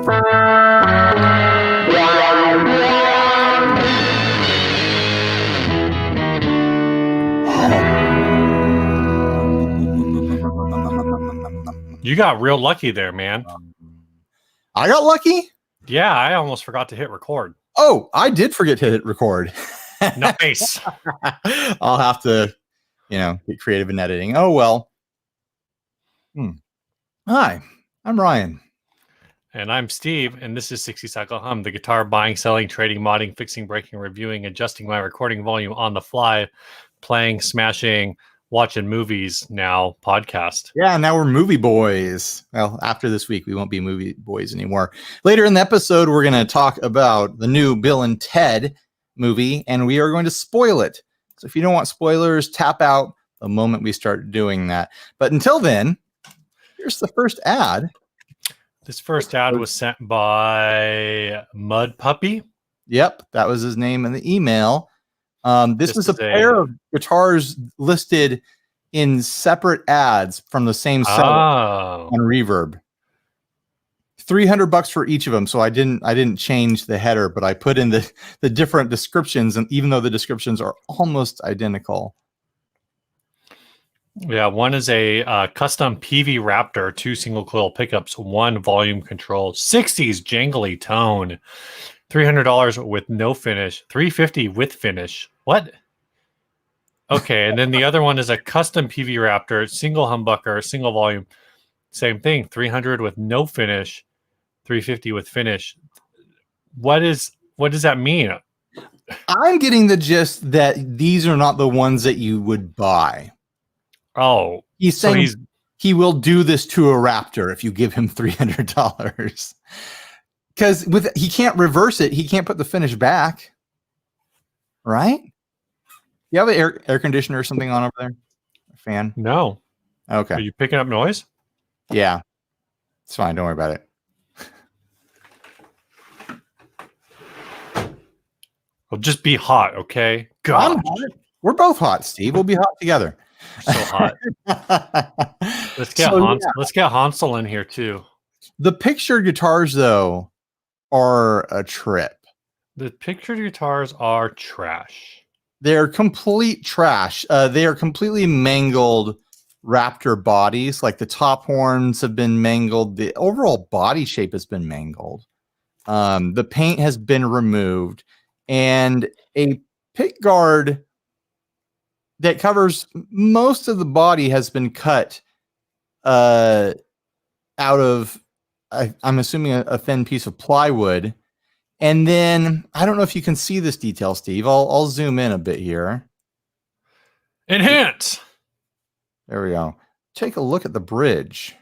You got real lucky there, man. I got lucky? Yeah, I almost forgot to hit record. Oh, I did forget to hit record. Nice. I'll have to, get creative in editing. Oh, well. Hi, I'm Ryan. And I'm Steve, and this is 60 Cycle Hum, the guitar buying, selling, trading, modding, fixing, breaking, reviewing, adjusting my recording volume on the fly, playing, smashing, watching movies now podcast. Yeah, now we're movie boys. Well, after this week, we won't be movie boys anymore. Later in the episode, we're going to talk about the new Bill and Ted movie, and we are going to spoil it. So if you don't want spoilers, tap out the moment we start doing that. But until then, here's the first ad. This first ad was sent by Mud Puppy. Yep, that was his name in the email. This was a pair of guitars listed in separate ads from the same seller on Reverb. $300 for each of them. So I didn't change the header, but I put in the different descriptions, and even though the descriptions are almost identical. Yeah, one is a custom Peavey Raptor, 2 single coil pickups, 1 volume control, 60s jangly tone, $300 with no finish, $350 with finish. What? Okay, and then the other one is a custom Peavey Raptor, single humbucker, single volume, same thing, $300 with no finish, $350 with finish. What does that mean? I'm getting the gist that these are not the ones that you would buy. Oh, he's saying he will do this to a Raptor if you give him $300. Because he can't reverse it, he can't put the finish back, right? You have an air conditioner or something on over there? A fan? No. Okay. Are you picking up noise? Yeah, it's fine. Don't worry about it. Well, just be hot, okay? God, we're both hot, Steve. We'll be hot together. We're so hot. Let's get Hansel in here too. The pictured guitars, though, are a trip. The pictured guitars are trash. They're complete trash. They are completely mangled Raptor bodies. Like the top horns have been mangled. The overall body shape has been mangled. The paint has been removed. And a pick guard that covers most of the body has been cut out of, I'm assuming, a thin piece of plywood. And then, I don't know if you can see this detail, Steve. I'll zoom in a bit here. Enhance. There we go. Take a look at the bridge.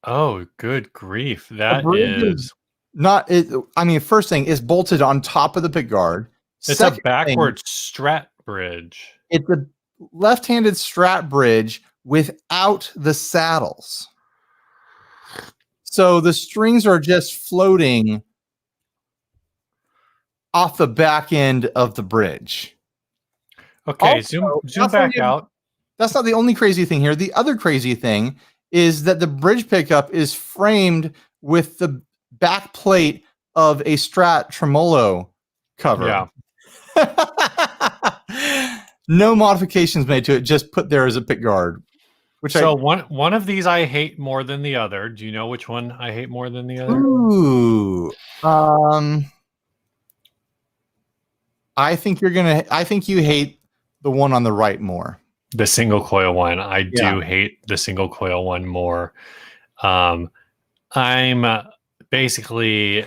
Oh, good grief. That is not it. I mean, first thing is bolted on top of the pick guard. It's a backwards Strat bridge. It's a left-handed Strat bridge without the saddles. So the strings are just floating off the back end of the bridge. Okay, also, zoom back out. That's not the only crazy thing here. The other crazy thing is that the bridge pickup is framed with the back plate of a Strat tremolo cover. Yeah. No modifications made to it, just put there as a pick guard. One of these I hate more than the other. Do you know which one I hate more than the other? Ooh. I think you hate the one on the right more. The single coil one. I do hate the single coil one more. I'm basically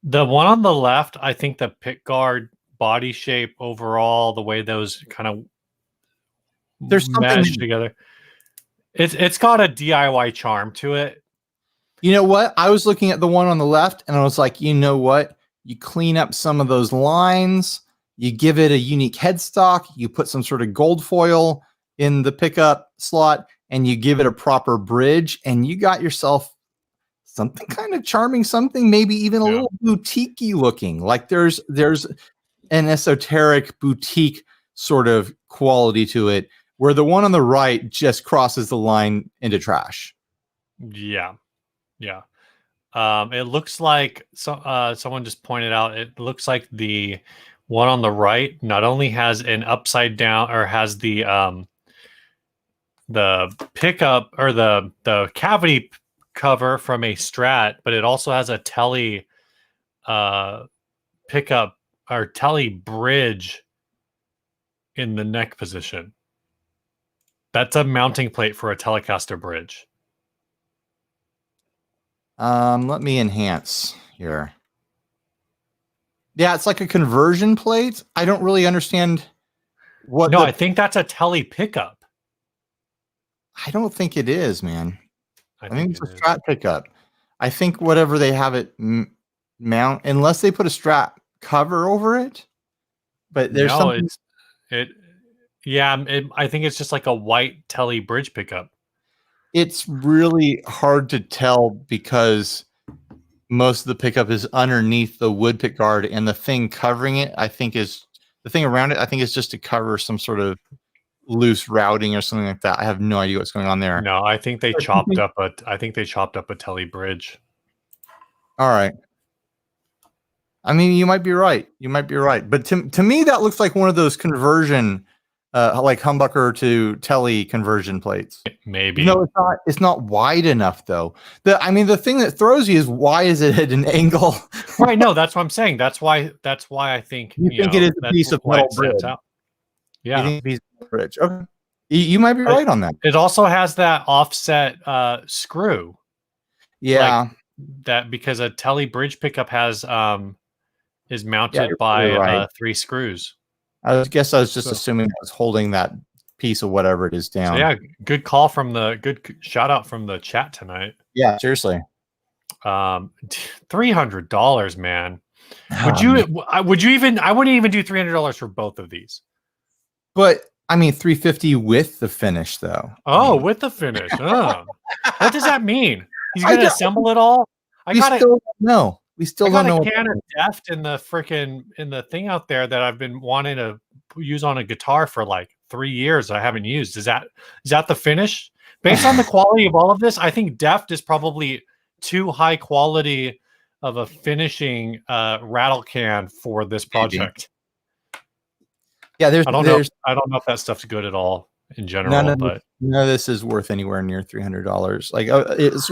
the one on the left. I think the pick guard body shape overall, the way those kind of mesh together, it's got a DIY charm to it. You know what? I was looking at the one on the left and I was like, you know what? You clean up some of those lines, you give it a unique headstock, you put some sort of gold foil in the pickup slot, and you give it a proper bridge, and you got yourself something kind of charming, something maybe even a little boutique-y looking. Like there's an esoteric boutique sort of quality to it, where the one on the right just crosses the line into trash. Yeah. It looks like someone just pointed out. It looks like the one on the right not only has an upside down or has the pickup or the cavity cover from a Strat, but it also has a telly pickup or telly bridge in the neck position. That's a mounting plate for a Telecaster bridge. Let me enhance here. Yeah, it's like a conversion plate. I don't really understand what. No, I think that's a telly pickup. I don't think it is, man. I think it's a is. Strat pickup. I think whatever they have it mount, unless they put a Strat cover over it. But there's something. I think it's just like a white telly bridge pickup. It's really hard to tell because most of the pickup is underneath the wood pick guard, and the thing covering it, I think, is the thing around it. I think is just to cover some sort of loose routing or something like that. I have no idea what's going on there. No, I think they chopped up a telly bridge. All right. I mean, you might be right. You might be right. But to me, that looks like one of those conversion, like humbucker to telly conversion plates. Maybe. No, it's not. It's not wide enough, though. The thing that throws you is why is it at an angle? Right. No, that's what I'm saying. That's why I think you think it is a piece of metal bridge. Yeah. You think it's a piece of bridge. Okay. You might be right on that. It also has that offset screw. Yeah. Like that because a telly bridge pickup has is mounted by 3 screws. I guess I was just assuming it was holding that piece of whatever it is down. So yeah, good call from good shout out from the chat tonight. Yeah, seriously. $300, man. Would you even? I wouldn't even do $300 for both of these. But I mean, $350 with the finish, though. Oh, with the finish. What does that mean? He's gonna assemble it all. We still don't know. A can of Deft in the thing out there that I've been wanting to use on a guitar for like 3 years. I haven't used. Is that the finish? Based on the quality of all of this, I think Deft is probably too high quality of a finishing rattle can for this project. Yeah, I don't know if that stuff's good at all in general, but none of this is worth anywhere near $300. Like it's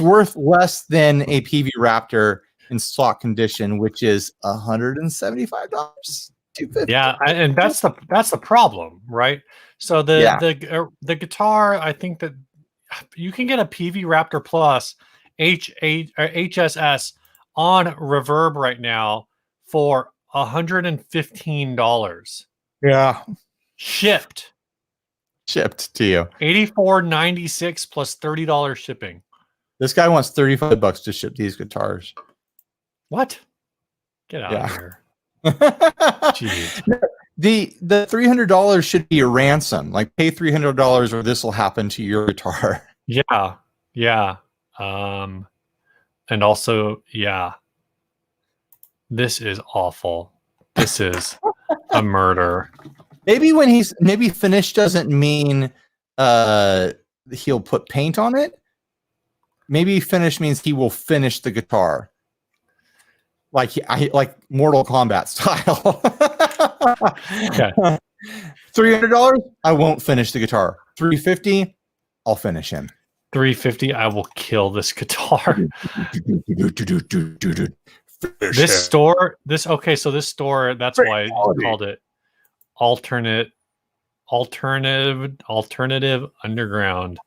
worth less than a Peavey Raptor in stock condition, which is $175. $250. Yeah, and that's the problem, right? So the guitar, I think that you can get a Peavey Raptor Plus HSS on Reverb right now for $115. Yeah, shipped to you. $84.96 plus $30 shipping. This guy wants $35 to ship these guitars. What? Get out of here. Jeez. The $300 should be a ransom. Like, pay $300 or this will happen to your guitar. Yeah. And also, yeah. This is awful. This is a murder. Maybe finish doesn't mean he'll put paint on it. Maybe finish means he will finish the guitar. Like Mortal Kombat style. Okay. $300, I won't finish the guitar. $350, I'll finish him. $350, I will kill this guitar. This store, that's why I called it alternative underground.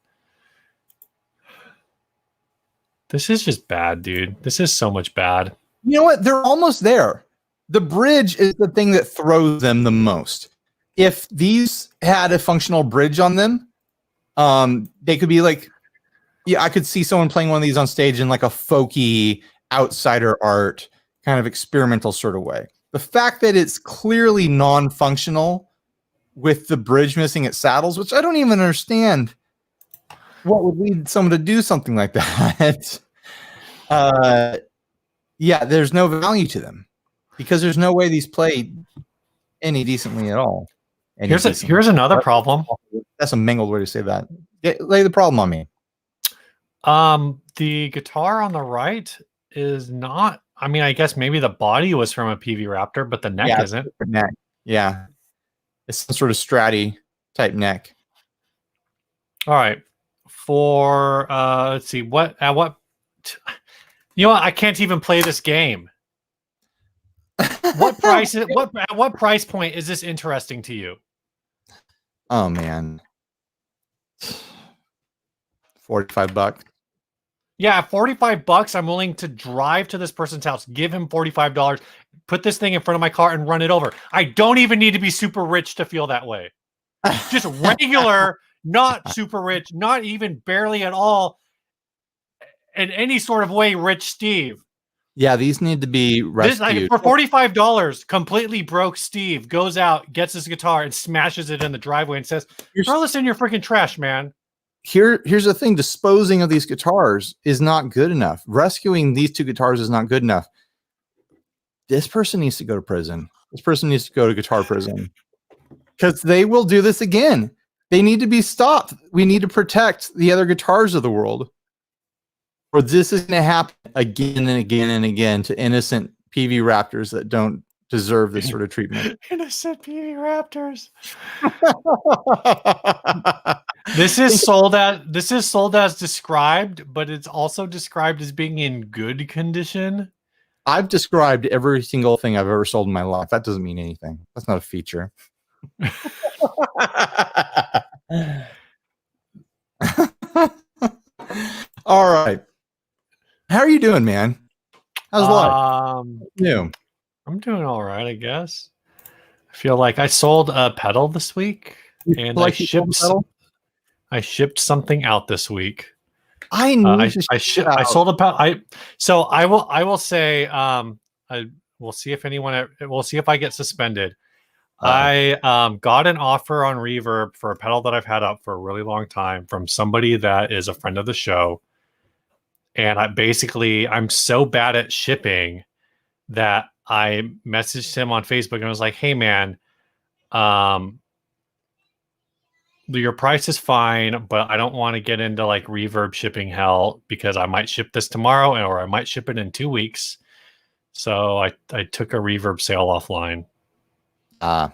This is just bad, dude. This is so much bad. You know what? They're almost there. The bridge is the thing that throws them the most. If these had a functional bridge on them, they could be like, yeah, I could see someone playing one of these on stage in like a folky outsider art kind of experimental sort of way. The fact that it's clearly non-functional with the bridge missing its saddles, which I don't even understand what would lead someone to do something like that. Yeah, there's no value to them because there's no way these play any decently at all. Here's another problem. That's a mangled way to say that. Lay the problem on me. the guitar on the right is not. I mean, I guess maybe the body was from a Peavey Raptor, but the neck isn't. Neck. Yeah, it's some sort of Stratty type neck. All right. For let's see, what at what you know what? I can't even play this game. What price is what at what price point is this interesting to you? Oh man. $45. Yeah, $45. I'm willing to drive to this person's house, give him $45, put this thing in front of my car and run it over. I don't even need to be super rich to feel that way. Just regular, not super rich, not even barely at all in any sort of way rich Steve. Yeah, these need to be rescued. For $45, completely broke Steve goes out, gets his guitar, and smashes it in the driveway and says, throw this in your freaking trash, man. Here's the thing. Disposing of these guitars is not good enough. Rescuing these two guitars is not good enough. This person needs to go to prison. This person needs to go to guitar prison. Because they will do this again. They need to be stopped. We need to protect the other guitars of the world. Or this is going to happen again and again and again to innocent Peavey Raptors that don't deserve this sort of treatment. Innocent Peavey Raptors. This is sold as described, but it's also described as being in good condition. I've described every single thing I've ever sold in my life. That doesn't mean anything. That's not a feature. All right. How are you doing, man? How's life? New. I'm doing all right, I guess. I feel like I sold a pedal this week, and I shipped something out this week. I sold a pedal. I will say we'll see if we'll see if I get suspended. I got an offer on Reverb for a pedal that I've had up for a really long time from somebody that is a friend of the show. And I'm so bad at shipping that I messaged him on Facebook and I was like, hey man, your price is fine, but I don't want to get into like Reverb shipping hell because I might ship this tomorrow or I might ship it in 2 weeks. So I took a Reverb sale offline. I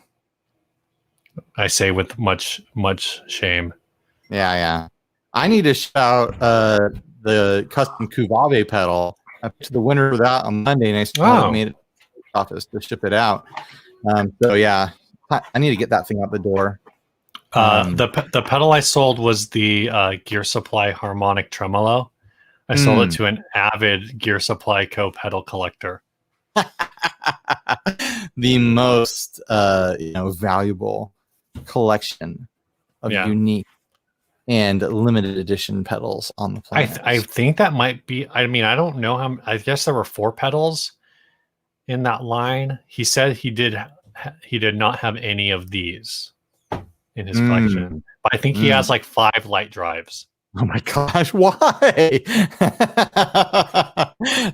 say with much shame. Yeah. I need to shout the custom Kuvave pedal. I picked the winner of that on Monday, and I still made it to the office to ship it out. So yeah, I need to get that thing out the door. The pedal I sold was the Gear Supply Harmonic Tremolo. I sold it to an avid Gear Supply Co. pedal collector. The most valuable collection of unique and limited edition pedals on the planet. I think that might be. I mean, I don't know how. I guess there were 4 pedals in that line. He said he did not have any of these in his collection, but I think he has like 5 light drives. Oh my gosh, why?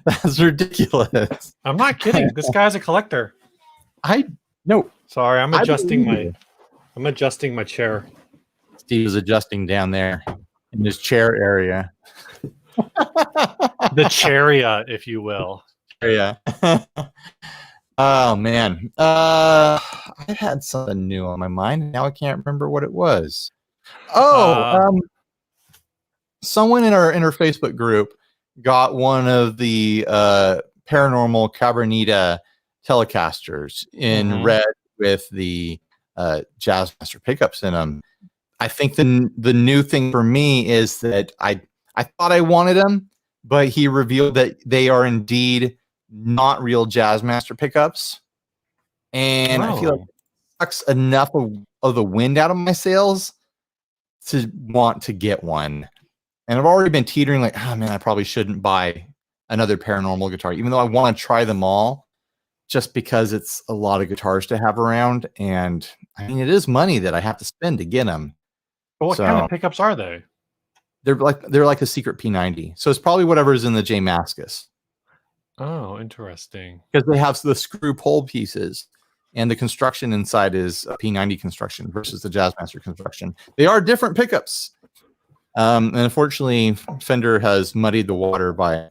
That's ridiculous. I'm not kidding. This guy's a collector. Sorry, I'm adjusting my chair. Steve is adjusting down there in his chair area. The charia, if you will. Yeah. Oh man. I had something new on my mind. Now I can't remember what it was. Someone in our Facebook group got one of the Paranormal Cabronita Telecasters in red with the Jazzmaster pickups in them. I think the new thing for me is that I thought I wanted them, but he revealed that they are indeed not real Jazzmaster pickups. And I feel like it sucks enough of the wind out of my sails to want to get one. And I've already been teetering like, oh man, I probably shouldn't buy another paranormal guitar, even though I want to try them all, just because it's a lot of guitars to have around. And I mean, it is money that I have to spend to get them. But what kind of pickups are they? They're like a secret P90. So it's probably whatever's in the J Mascus. Oh, interesting. Because they have the screw pole pieces and the construction inside is a P90 construction versus the Jazzmaster construction. They are different pickups. And unfortunately, Fender has muddied the water by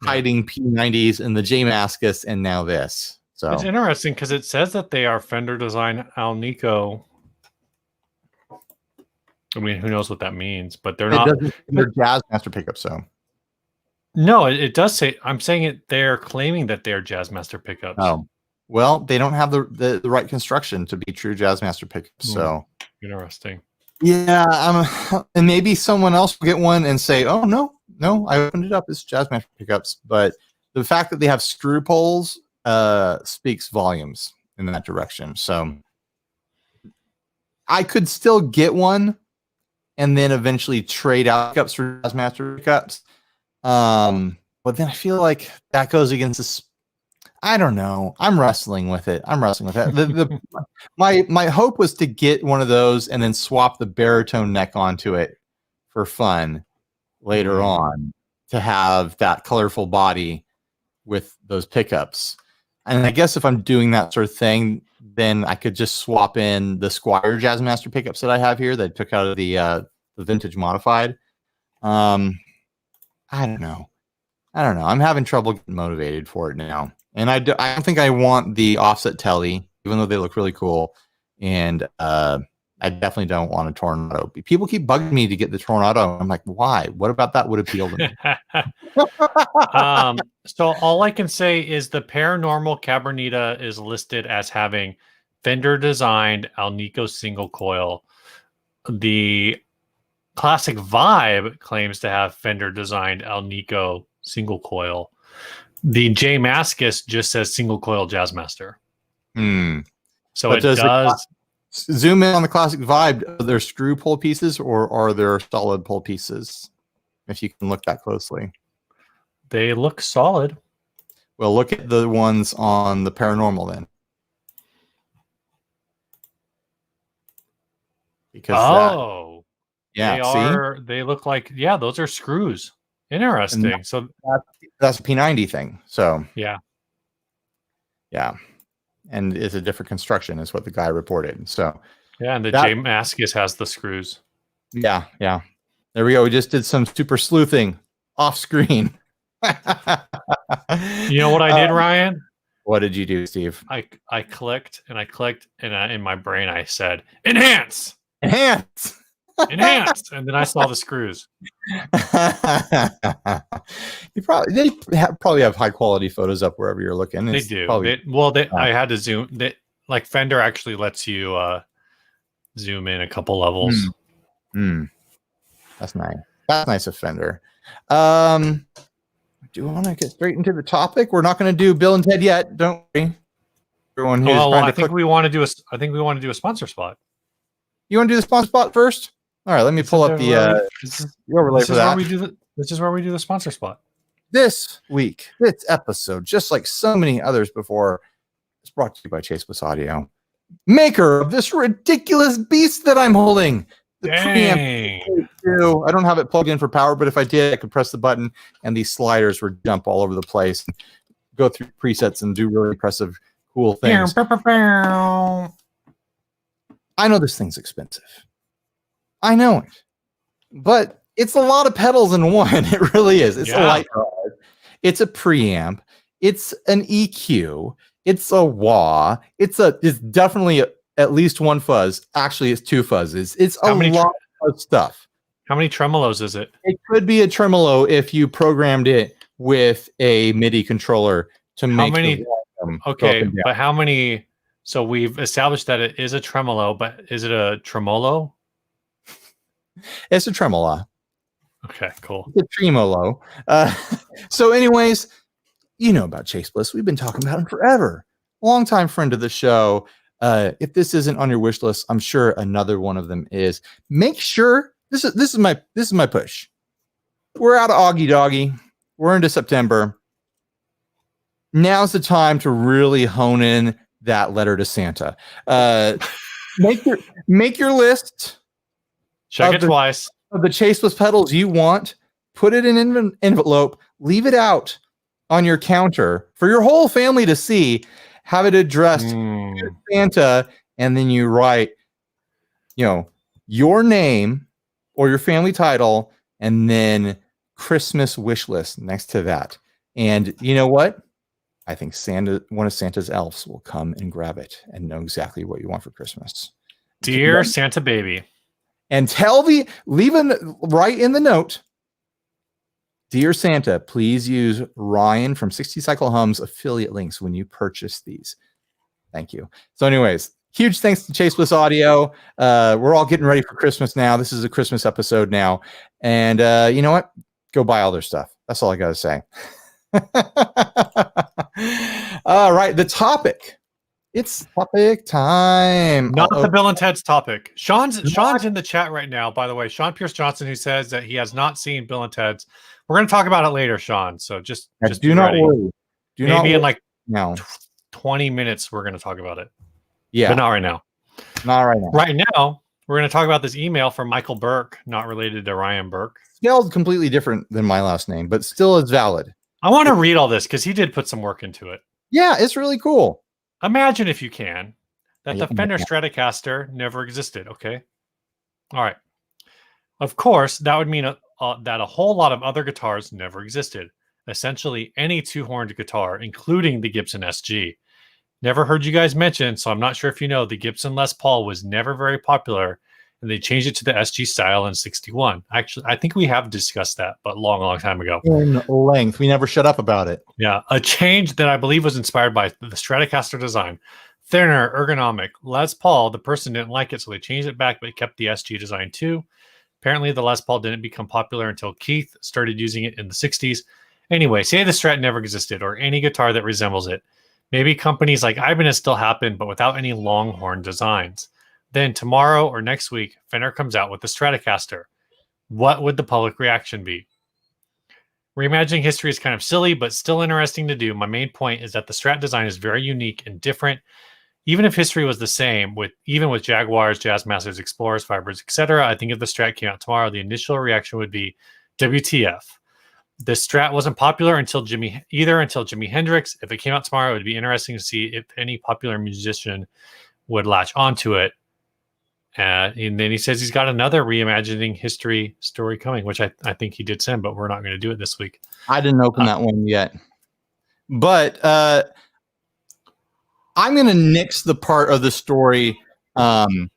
hiding P90s and the J Mascus and now this. So it's interesting because it says that they are Fender Design Alnico. I mean, who knows what that means? But they're not. They're Jazzmaster pickups, so. No, it does say. I'm saying it. They're claiming that they're Jazzmaster pickups. Oh, well, they don't have the right construction to be true Jazzmaster pickups. So interesting. Yeah, and maybe someone else will get one and say, "Oh no, I opened it up. It's Jazzmaster pickups." But the fact that they have screw poles speaks volumes in that direction. So I could still get one and then eventually trade out pickups for Jazzmaster pickups. But then I feel like that goes against this. I don't know. I'm wrestling with it. My hope was to get one of those and then swap the baritone neck onto it for fun later on to have that colorful body with those pickups. And I guess if I'm doing that sort of thing, then I could just swap in the Squier Jazzmaster pickups that I have here that I took out of the vintage modified. I don't know. I'm having trouble getting motivated for it now. And I don't think I want the offset telly, even though they look really cool. And I definitely don't want a Tornado. People keep bugging me to get the Tornado. I'm like, why? What about that would appeal to me? So all I can say is the Paranormal Cabronita is listed as having Fender designed Alnico single coil. The Classic Vibe claims to have Fender designed Alnico single coil. The J Mascus just says single coil Jazzmaster. So but it does. Zoom in on the Classic Vibe. Are there screw pull pieces or are there solid pull pieces? If you can look that closely, they look solid. Well, look at the ones on the Paranormal then. Because they look like those are screws. Interesting. So that's a P90 thing. So yeah, and it's a different construction, is what the guy reported. So and the J Mascus has the screws. Yeah. There we go. We just did some super sleuthing off screen. You know what I did, Ryan? What did you do, Steve? I clicked and in my brain I said enhance. Enhanced, and then I saw the screws. They probably have high quality photos up wherever you're looking. They do. I had to zoom. Like Fender actually lets you zoom in a couple levels. That's nice. That's nice of Fender. Do you want to get straight into the topic? We're not going to do Bill and Ted yet. Don't worry. Everyone who's I think we want to do a sponsor spot. You want to do the sponsor spot first? All right, let me pull up the overlay for that. This is where we do the sponsor spot. This week, this episode, just like so many others before, is brought to you by Chase Bliss Audio, maker of this ridiculous beast that I'm holding. The preamp. I don't have it plugged in for power, but if I did, I could press the button and these sliders would jump all over the place, and go through presets and do really impressive, cool things. I know this thing's expensive. I know it. But it's a lot of pedals in one. It really is. It's a light rod. It's a preamp. It's an EQ. It's a wah. It's definitely at least one fuzz. Actually, it's two fuzzes. It's a lot of stuff. How many tremolos is it? It could be a tremolo if you programmed it with a MIDI controller to make the volume go up and down. But how many? So we've established that it is a tremolo, but is it a tremolo? It's a tremolo. Okay, cool. It's a tremolo. So anyways, you know about Chase Bliss. We've been talking about him forever. Longtime friend of the show. If this isn't on your wish list, I'm sure another one of them is. Make sure this is my push. We're out of Augie Doggy. We're into September. Now's the time to really hone in that letter to Santa. Make your list. Check it twice. Of the Chase Bliss pedals you want. Put it in an envelope. Leave it out on your counter for your whole family to see. Have it addressed to Santa, and then you write, your name or your family title, and then Christmas wish list next to that. And you know what? I think one of Santa's elves will come and grab it and know exactly what you want for Christmas. Dear Santa baby. And write in the note, Dear Santa, please use Ryan from 60 Cycle Hum's affiliate links when you purchase these. Thank you. So anyways, huge thanks to Chase Bliss Audio. We're all getting ready for Christmas now. This is a Christmas episode now. And you know what? Go buy all their stuff. That's all I got to say. All right, the topic. It's topic time. Not the Bill and Ted's topic. Sean's in the chat right now, by the way. Sean Pierce Johnson, who says that he has not seen Bill and Ted's. We're going to talk about it later, Sean. So just do not worry. Maybe in like now 20 minutes, we're going to talk about it. Yeah. But not right now. Not right now. Right now, we're going to talk about this email from Michael Burke, not related to Ryan Burke. Spelled completely different than my last name, but still is valid. I want to read all this because he did put some work into it. Yeah, it's really cool. Imagine, if you can, that the Fender Stratocaster never existed, okay? All right. Of course, that would mean that a whole lot of other guitars never existed. Essentially, any two-horned guitar, including the Gibson SG. Never heard you guys mention, so I'm not sure if you know, the Gibson Les Paul was never very popular, and they changed it to the SG style in 61. Actually, I think we have discussed that, but long time ago. In length. We never shut up about it. Yeah, a change that I believe was inspired by the Stratocaster design. Thinner, ergonomic. Les Paul, the person didn't like it, so they changed it back, but kept the SG design too. Apparently, the Les Paul didn't become popular until Keith started using it in the 60s. Anyway, say the Strat never existed, or any guitar that resembles it. Maybe companies like Ibanez still happen, but without any longhorn designs. Then tomorrow or next week, Fender comes out with the Stratocaster. What would the public reaction be? Reimagining history is kind of silly, but still interesting to do. My main point is that the Strat design is very unique and different. Even if history was the same, even with Jaguars, Jazzmasters, Explorers, Fibers, etc., I think if the Strat came out tomorrow, the initial reaction would be WTF. The Strat wasn't popular until Jimi Hendrix. If it came out tomorrow, it would be interesting to see if any popular musician would latch onto it. And then he says he's got another reimagining history story coming, which I think he did send, but we're not going to do it this week. I didn't open that one yet. But I'm going to nix the part of the story, the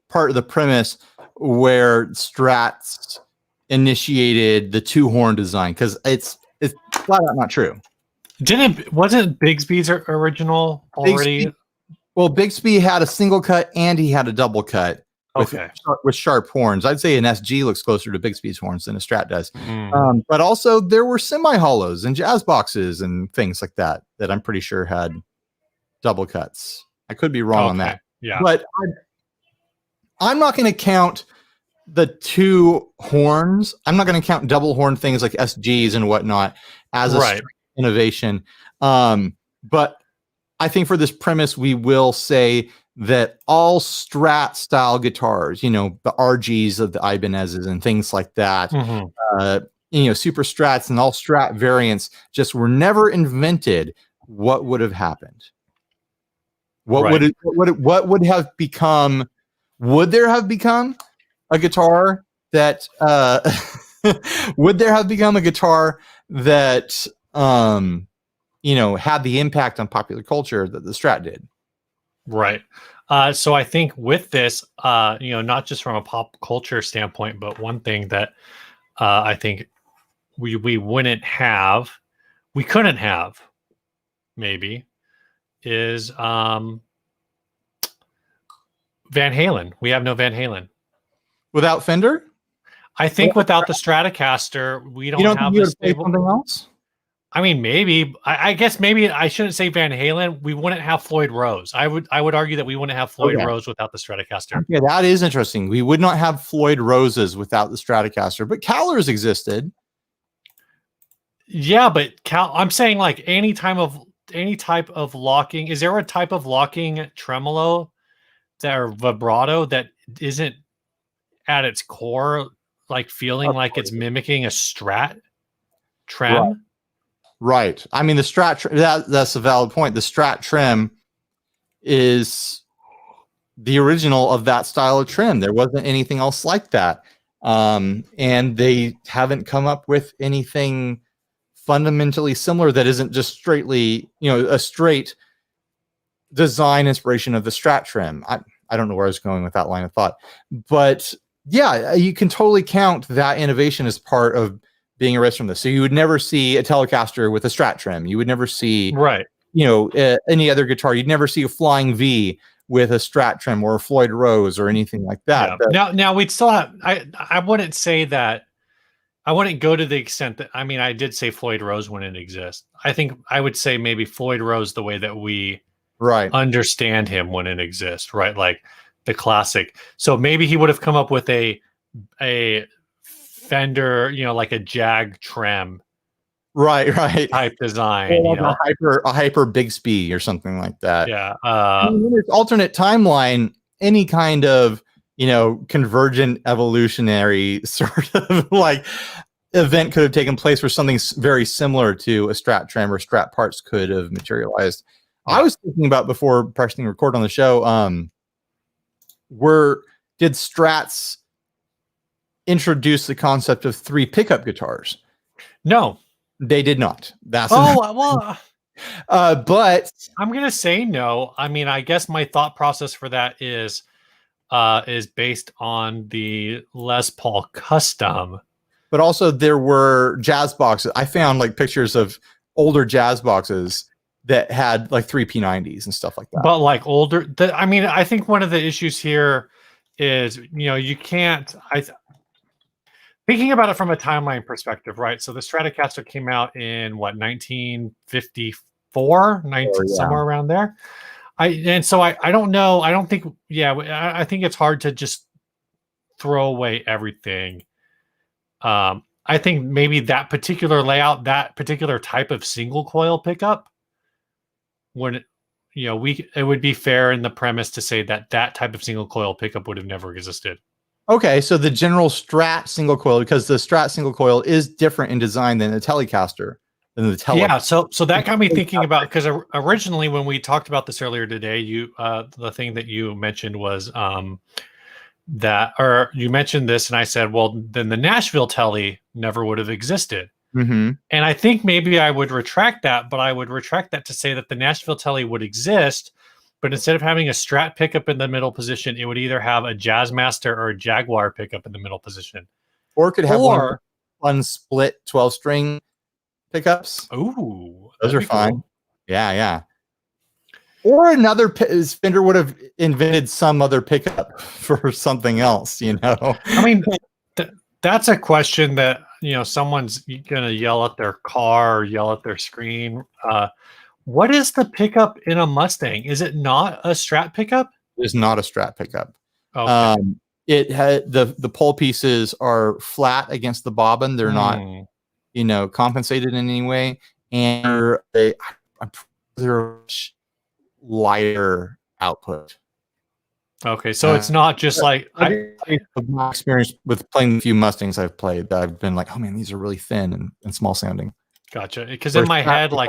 part of the premise where Strats initiated the two-horn design, because it's flat out not true. Wasn't Bigsby's original already? Bigsby had a single cut and he had a double cut with sharp horns. I'd say an SG looks closer to Bigsby's horns than a Strat does. But also there were semi-hollows and jazz boxes and things like that I'm pretty sure had double cuts. I could be wrong on that. Yeah. But I'm not going to count the two horns. I'm not going to count double horn things like SGs and whatnot as a innovation. But I think for this premise, we will say that all Strat style guitars, the RGs of the Ibanez's and things like that, Super Strats and all Strat variants just were never invented. What would have happened? What would have become? Would there have become a guitar that? Would there have become a guitar that? Had the impact on popular culture that the Strat did. Right. So I think with this, not just from a pop culture standpoint, but one thing that I think we couldn't have, maybe, is Van Halen. We have no Van Halen. Without Fender? I think without the Stratocaster, we don't have this something else? I mean, maybe. I guess maybe I shouldn't say Van Halen. We wouldn't have Floyd Rose. I would argue that we wouldn't have Floyd Rose without the Stratocaster. Yeah, that is interesting. We would not have Floyd Roses without the Stratocaster, but Calers existed. Yeah, but I'm saying like any type of locking. Is there a type of locking tremolo or vibrato that isn't at its core like feeling like it's mimicking a Strat trem? Right. I mean, the Strat that's a valid point. The Strat trim is the original of that style of trim. There wasn't anything else like that. And they haven't come up with anything fundamentally similar that isn't just straightly, a straight design inspiration of the Strat trim. I don't know where I was going with that line of thought, but yeah, you can totally count that innovation as part of being erased from this. So you would never see a Telecaster with a Strat trim. You would never see, right, any other guitar. You'd never see a Flying V with a Strat trim or a Floyd Rose or anything like that. Yeah. Now we'd still have. I wouldn't say that. I wouldn't go to the extent that. I mean, I did say Floyd Rose wouldn't exist. I think I would say maybe Floyd Rose the way that we understand him wouldn't exist. Right, like the classic. So maybe he would have come up with a Fender, like a Jag trim. Right. Type design, a hyper Bixby or something like that. Yeah. Alternate timeline, any kind of convergent evolutionary sort of like event could have taken place where something very similar to a Strat trim or Strat parts could have materialized. Yeah. I was thinking about before pressing record on the show. Did Strats introduce the concept of 3 pickup guitars? No. They did not. That's well. But I'm gonna say no. I mean, I guess my thought process for that is based on the Les Paul Custom. But also there were jazz boxes. I found like pictures of older jazz boxes that had like 3 P90s and stuff like that. But like older. I mean, I think one of the issues here is you can't. Thinking about it from a timeline perspective, right? So the Stratocaster came out in 1954, somewhere around there. I don't know. I don't think. Yeah, I think it's hard to just throw away everything. I think maybe that particular layout, that particular type of single coil pickup, when it would be fair in the premise to say that type of single coil pickup would have never existed. Okay, so the general Strat single coil, because the Strat single coil is different in design than the Telecaster. Yeah, so that got me thinking about, because originally when we talked about this earlier today, the thing that you mentioned was you mentioned this, and I said, well, then the Nashville Tele never would have existed. Mm-hmm. And I think maybe I would retract that, but I would retract that to say that the Nashville Tele would exist. But instead of having a Strat pickup in the middle position, it would either have a Jazzmaster or a Jaguar pickup in the middle position. Or it could have one split 12-string pickups. Ooh. Those are fine. Cool. Yeah. Or another Fender would have invented some other pickup for something else, I mean, that's a question that, someone's going to yell at their car or yell at their screen. What is the pickup in a Mustang? Is it not a Strat pickup? It is not a Strat pickup. Okay. It had the pole pieces are flat against the bobbin. They're not, compensated in any way, and they're lighter output. Okay, so it's not just like my experience with playing the few Mustangs I've played that I've been like, oh man, these are really thin and small sounding. Gotcha. Because in my head, like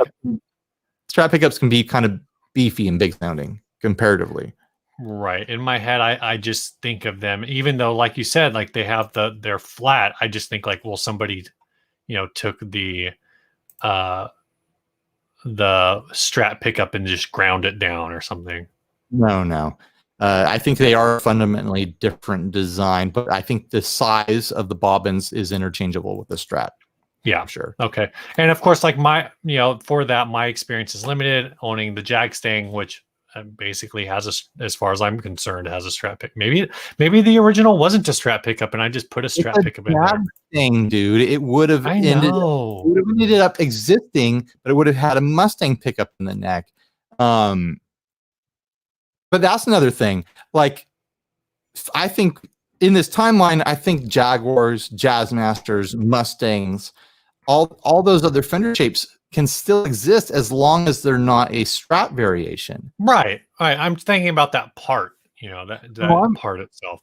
Strat pickups can be kind of beefy and big sounding comparatively. Right. In my head, I just think of them, even though, like you said, like they have they're flat. I just think like, well, somebody, took the Strat pickup and just ground it down or something. No. I think they are fundamentally different design, but I think the size of the bobbins is interchangeable with the Strat. Yeah, sure. Okay. And of course, like for that, my experience is limited owning the Jag Stang, which basically has as far as I'm concerned, has a Strat pick. Maybe the original wasn't a Strat pickup, and I just put a Strat pickup in there. Thing, dude. It would have ended up existing, but it would have had a Mustang pickup in the neck. But that's another thing. Like, I think in this timeline, I think Jaguars, Jazzmasters, Mustangs, all those other Fender shapes can still exist as long as they're not a Strat variation. Right. I'm thinking about that part, that part itself.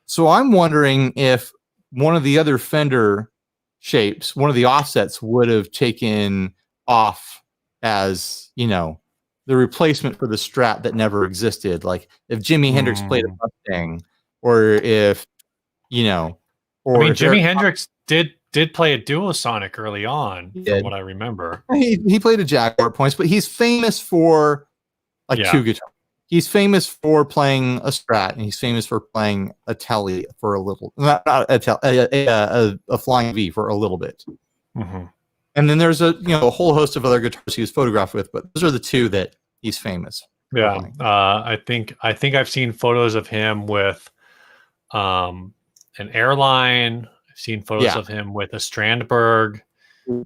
So I'm wondering if one of the other Fender shapes, one of the offsets would have taken off as, the replacement for the Strat that never existed. Like if Jimi Hendrix played a Mustang, or if I mean, if Jimi Hendrix did play a Duosonic early on, from what I remember. He played a Jaguar at points, but he's famous for two guitars. He's famous for playing a Strat, and he's famous for playing a Tele for a little, not a Flying V for a little bit. Mm-hmm. And then there's a whole host of other guitars he was photographed with, but those are the two that he's famous. Yeah, I think I've seen photos of him with an airline. I've seen photos of him with a Strandberg.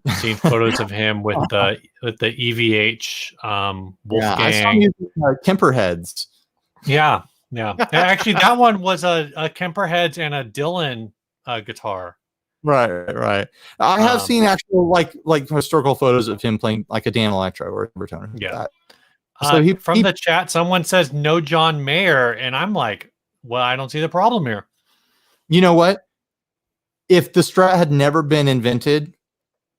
I've seen photos of him with the EVH Wolfgang. I saw him using Kemper heads. Yeah. Actually, that one was a Kemper heads and a Dylan guitar. Right. I have seen actual like historical photos of him playing like a Dan Electro or a Bertoner. Yeah. So from the chat, someone says no John Mayer, and I'm like, well, I don't see the problem here. You know what? If the Strat had never been invented,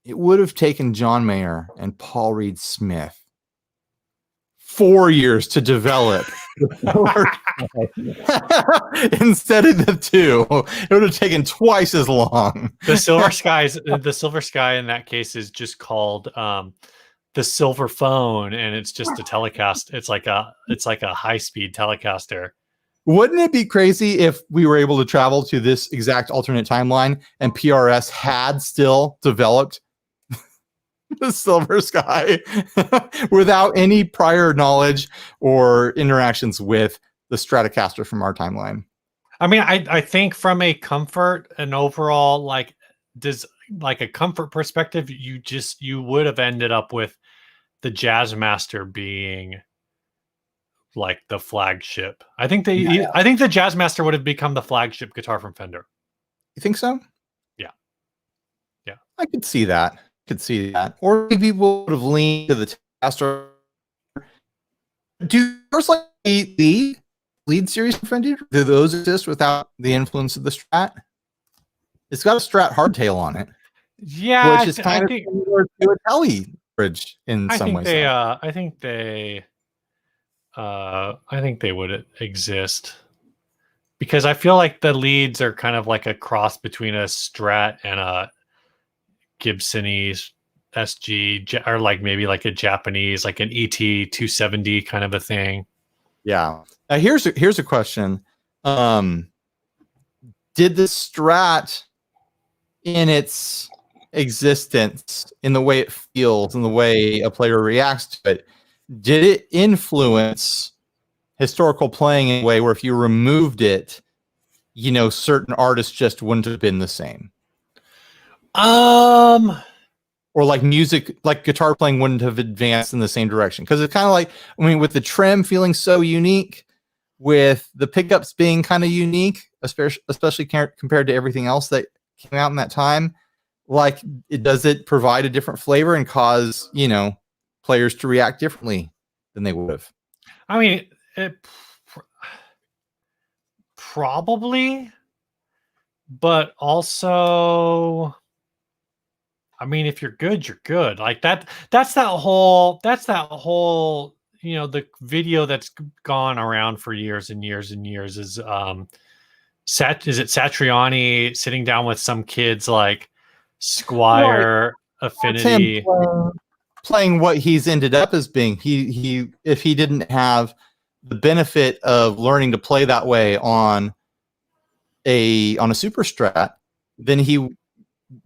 it would have taken John Mayer and Paul Reed Smith 4 years to develop. Instead of the two, it would have taken twice as long. The Silver Sky in that case is just called the Silver Phone, and it's just a Telecast. It's like a high-speed Telecaster. Wouldn't it be crazy if we were able to travel to this exact alternate timeline and PRS had still developed the Silver Sky without any prior knowledge or interactions with the Stratocaster from our timeline? I mean, I think from a comfort and overall a comfort perspective, you would have ended up with the Jazzmaster being like the flagship. I think the Jazzmaster would have become the flagship guitar from Fender. You think so? Yeah. I could see that. Or maybe people would have leaned to the Telecaster. Do yours like the lead series from Fender? Do those exist without the influence of the Strat? It's got a Strat hardtail on it. Yeah, which is kind of similar to a Tele bridge in some ways. I think they would exist because I feel like the leads are kind of like a cross between a Strat and a Gibsonese SG, or like maybe like a Japanese, like an ET 270 kind of a thing. Yeah. Here's a question. Did the Strat in its existence, in the way it feels, in the way a player reacts to it, did it influence historical playing in a way where if you removed it, certain artists just wouldn't have been the same? Or like music, like guitar playing wouldn't have advanced in the same direction. Because it's kind of like, with the trem feeling so unique, with the pickups being kind of unique, especially compared to everything else that came out in that time, does it provide a different flavor and cause, players to react differently than they would have? I mean, probably, but also, I mean, if you're good, you're good. Like that's that whole, the video that's gone around for years and years and years is it Satriani sitting down with some kids like Squier Affinity, playing what he's ended up as being. He if he didn't have the benefit of learning to play that way on a Super Strat, then he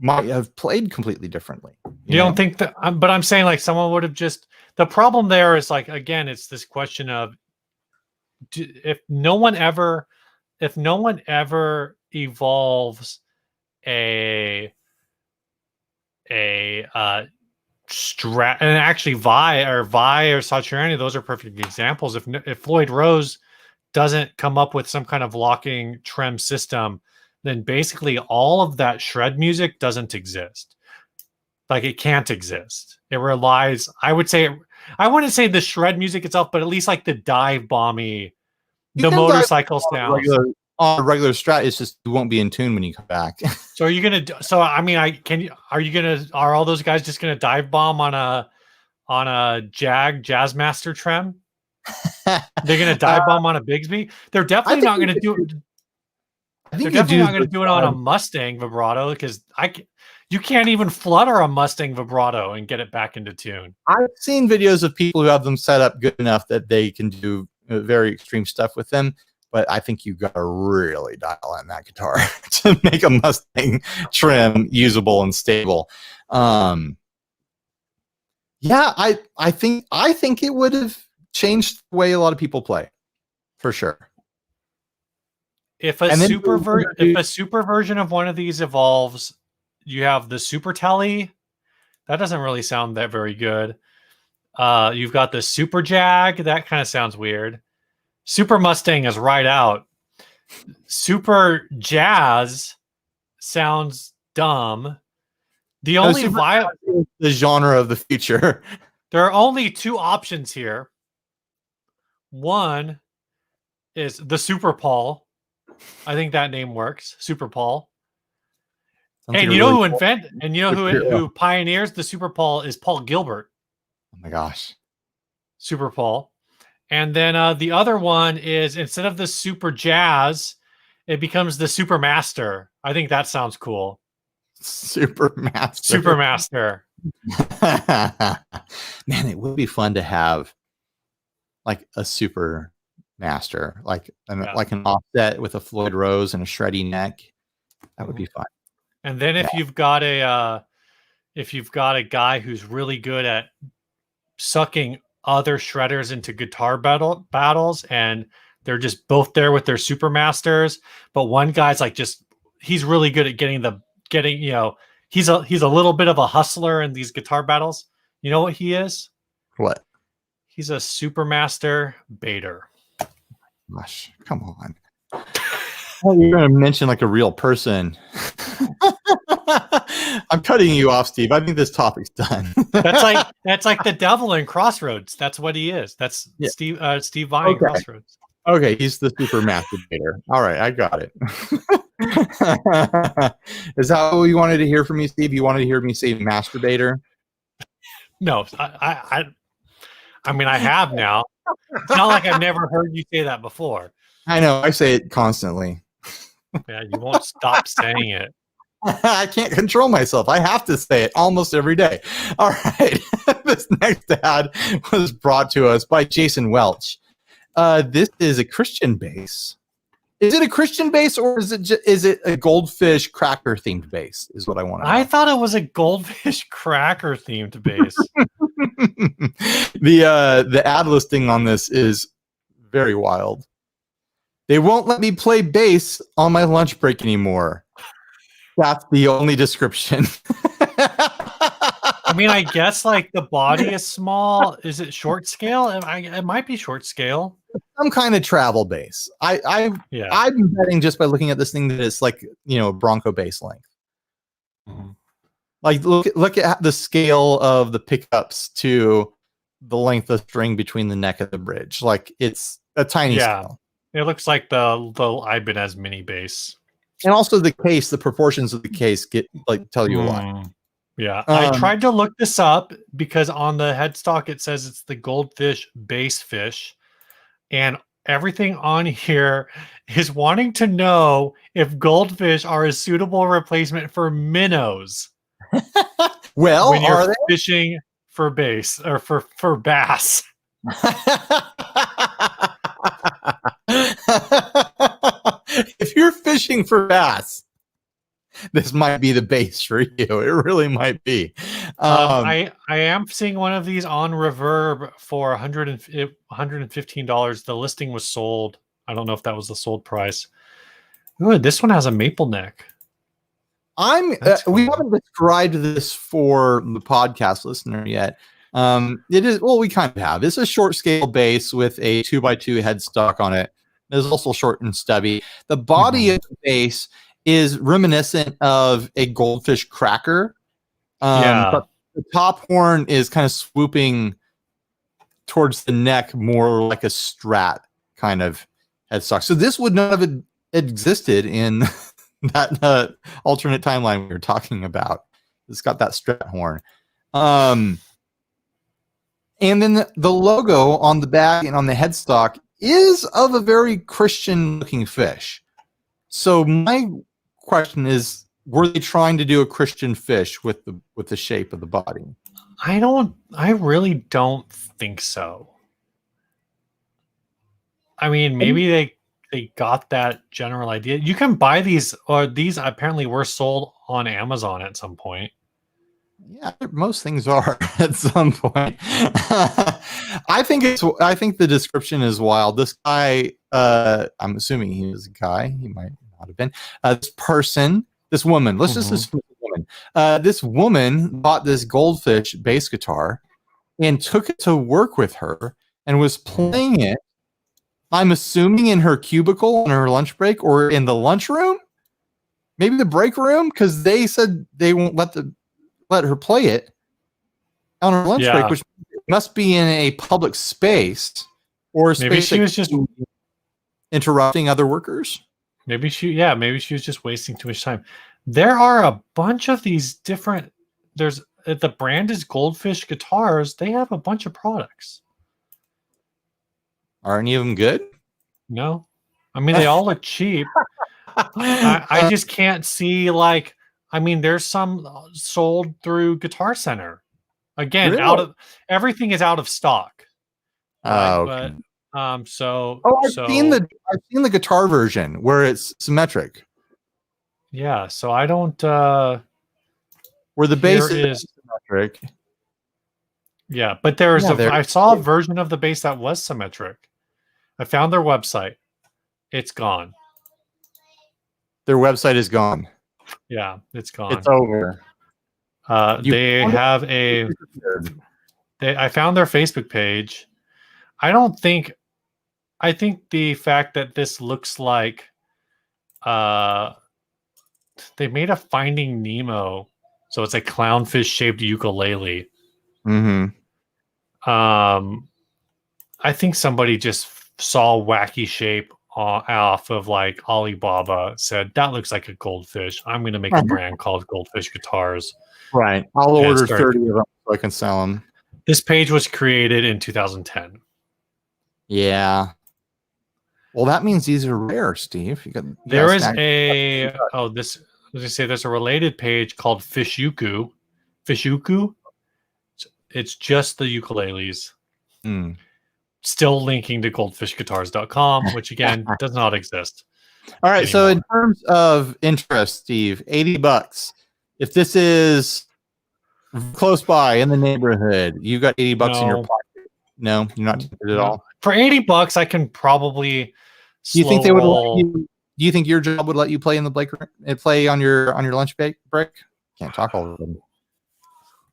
might have played completely differently. You don't think that? But I'm saying like someone would have just. The problem there is like, again, it's this question of if no one ever evolves a Strat, and actually Vi or Satriani, those are perfect examples. If Floyd Rose doesn't come up with some kind of locking trem system, then basically all of that shred music doesn't exist. Like it can't exist. It relies, I wouldn't say the shred music itself, but at least like the dive bomby, the motorcycle sounds. On a regular Strat, it's just you won't be in tune when you come back. So are you gonna? So I mean, are all those guys just gonna dive bomb on on a Jag Jazzmaster trim? They're gonna dive bomb on a Bigsby. They're definitely not gonna do. They're definitely not gonna do it on a Mustang vibrato because you can't even flutter a Mustang vibrato and get it back into tune. I've seen videos of people who have them set up good enough that they can do very extreme stuff with them. But I think you got to really dial in that guitar to make a Mustang trim usable and stable. Yeah, I think it would have changed the way a lot of people play, for sure. If a super version of one of these evolves, you have the Super Telly. That doesn't really sound that very good. You've got the Super Jag. That kind of sounds weird. Super Mustang is right out. Super Jazz sounds dumb. The only the genre of the future. There are only two options here. One is the Super Paul. I think that name works. Super Paul. And you know who pioneers the Super Paul is Paul Gilbert. Oh my gosh. Super Paul. And then the other one is, instead of the Super Jazz, it becomes the Super Master. I think that sounds cool. Super Master. Super Master. Man, it would be fun to have like a Super Master, like an offset with a Floyd Rose and a shreddy neck. That would be fun. And then if you've got a guy who's really good at sucking other shredders into guitar battles, and they're just both there with their Super Masters, but one guy's like he's really good at getting he's a little bit of a hustler in these guitar battles. You know what he is? What? He's a Super Master baiter. Gosh, come on. Oh, you're going to mention like a real person. I'm cutting you off, Steve. I think this topic's done. that's like the devil in Crossroads. That's what he is. That's Steve Vai in Crossroads. Okay, he's the Super masturbator. All right, I got it. Is that what you wanted to hear from me, Steve? You wanted to hear me say masturbator? No, I mean, I have now. It's not like I've never heard you say that before. I know. I say it constantly. Yeah, you won't stop saying it. I can't control myself. I have to say it almost every day. All right. This next ad was brought to us by Jason Welch. This is a Christian bass. Is it a Christian bass, or is it a Goldfish cracker themed bass? Is what I want to know. I thought it was a Goldfish cracker themed bass. The ad listing on this is very wild. They won't let me play bass on my lunch break anymore. That's the only description. I mean, I guess like the body is small. Is it short scale? It might be short scale. Some kind of travel bass. I'm betting just by looking at this thing that it's like, Bronco bass length. Mm-hmm. Like look at the scale of the pickups to the length of string between the neck and the bridge. Like it's a tiny scale. It looks like the Ibanez mini bass. And also the case, the proportions of the case tell you a lot. Yeah. I tried to look this up because on the headstock it says it's the Goldfish Bassfish, and everything on here is wanting to know if goldfish are a suitable replacement for minnows. Well, when you're fishing for bass or for bass. If you're fishing for bass, this might be the base for you. It really might be. I am seeing one of these on Reverb for $115. The listing was sold. I don't know if that was the sold price. Ooh, this one has a maple neck. We haven't described this for the podcast listener yet. It is, well, we kind of have. It's a short scale bass with a 2x2 headstock on it. It's also short and stubby. The body of the bass is reminiscent of a Goldfish cracker. But the top horn is kind of swooping towards the neck, more like a Strat kind of headstock. So this would not have existed in that alternate timeline we were talking about. It's got that Strat horn. And then the logo on the back and on the headstock is of a very Christian-looking fish. So my question is, were they trying to do a Christian fish with the shape of the body? I really don't think so. I mean, maybe they got that general idea. You can buy these, or these apparently were sold on Amazon at some point. Yeah, most things are at some point. I think the description is wild. This guy, I'm assuming he was a guy. He might not have been. This woman. Let's just assume woman. This woman bought this Goldfish bass guitar and took it to work with her and was playing it. I'm assuming in her cubicle on her lunch break or in the lunchroom, maybe the break room, because they said they won't let her play it on her lunch break, which must be in a public space or a space. Maybe she was just interrupting other workers. Maybe she was just wasting too much time. There are a bunch of these different. The brand is Goldfish Guitars. They have a bunch of products. Are any of them good? No, I mean they all look cheap. I just can't see there's some sold through Guitar Center. Again, Really? everything is out of stock. Okay. But I've seen the guitar version where it's symmetric. Yeah, so I don't where the bass is symmetric. Yeah, but I saw a version of the bass that was symmetric. I found their website. It's gone. Their website is gone. Yeah, it's gone. It's over. I found their Facebook page. I think the fact that this looks like they made a Finding Nemo, so it's a clownfish shaped ukulele. Mm-hmm. I think somebody just saw wacky shape off of Alibaba, said that looks like a goldfish. I'm going to make a brand called Goldfish Guitars. Right. I'll order 30 of them so I can sell them. This page was created in 2010. Yeah. Well, that means these are rare, Steve. There's a related page called Fishuku. It's just the ukuleles. Still linking to goldfishguitars.com, which again does not exist. All right. anymore. So in terms of interest, Steve, $80. If this is close by in the neighborhood, you got $80 in your pocket. No, you're not tempted at all. For $80, I can probably. Do you think they would let you? Do you think your job would let you play in the play on your lunch break? Can't talk all of them.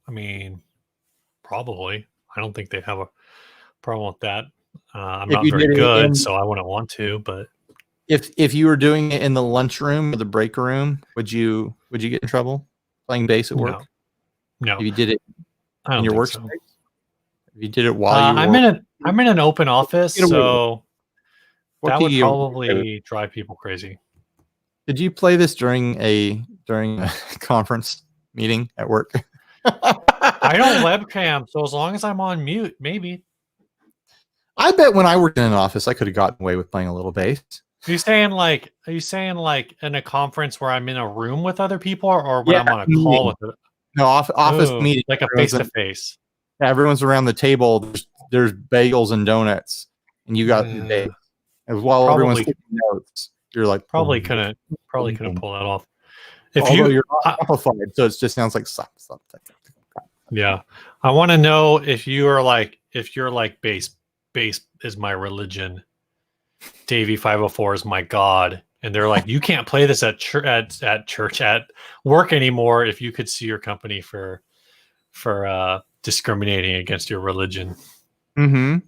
I mean, probably. I don't think they'd have a problem with that. I'm not very good, so I wouldn't want to. But if you were doing it in the lunchroom or the break room, would you get in trouble playing bass at work? No. If you did it in your workspace, if you did it while you I'm in an open office, so that would probably do? drive people crazy. Did you play this during a conference meeting at work? I don't webcam, so as long as I'm on mute, maybe. I bet when I worked in an office, I could have gotten away with playing a little bass. Are you saying in a conference where I'm in a room with other people, or when I'm on a call with it? No, office meeting, like a face-to-face. Everyone's around the table. There's bagels and donuts, and you got your bass. And while everyone's taking notes, you're like probably couldn't pull that off. Although you're not amplified, so it just sounds like something. Yeah, I want to know if you're like bass is my religion, Davey 504 is my god, and they're like, you can't play this at church at work anymore if you could sue your company for discriminating against your religion. Mm-hmm.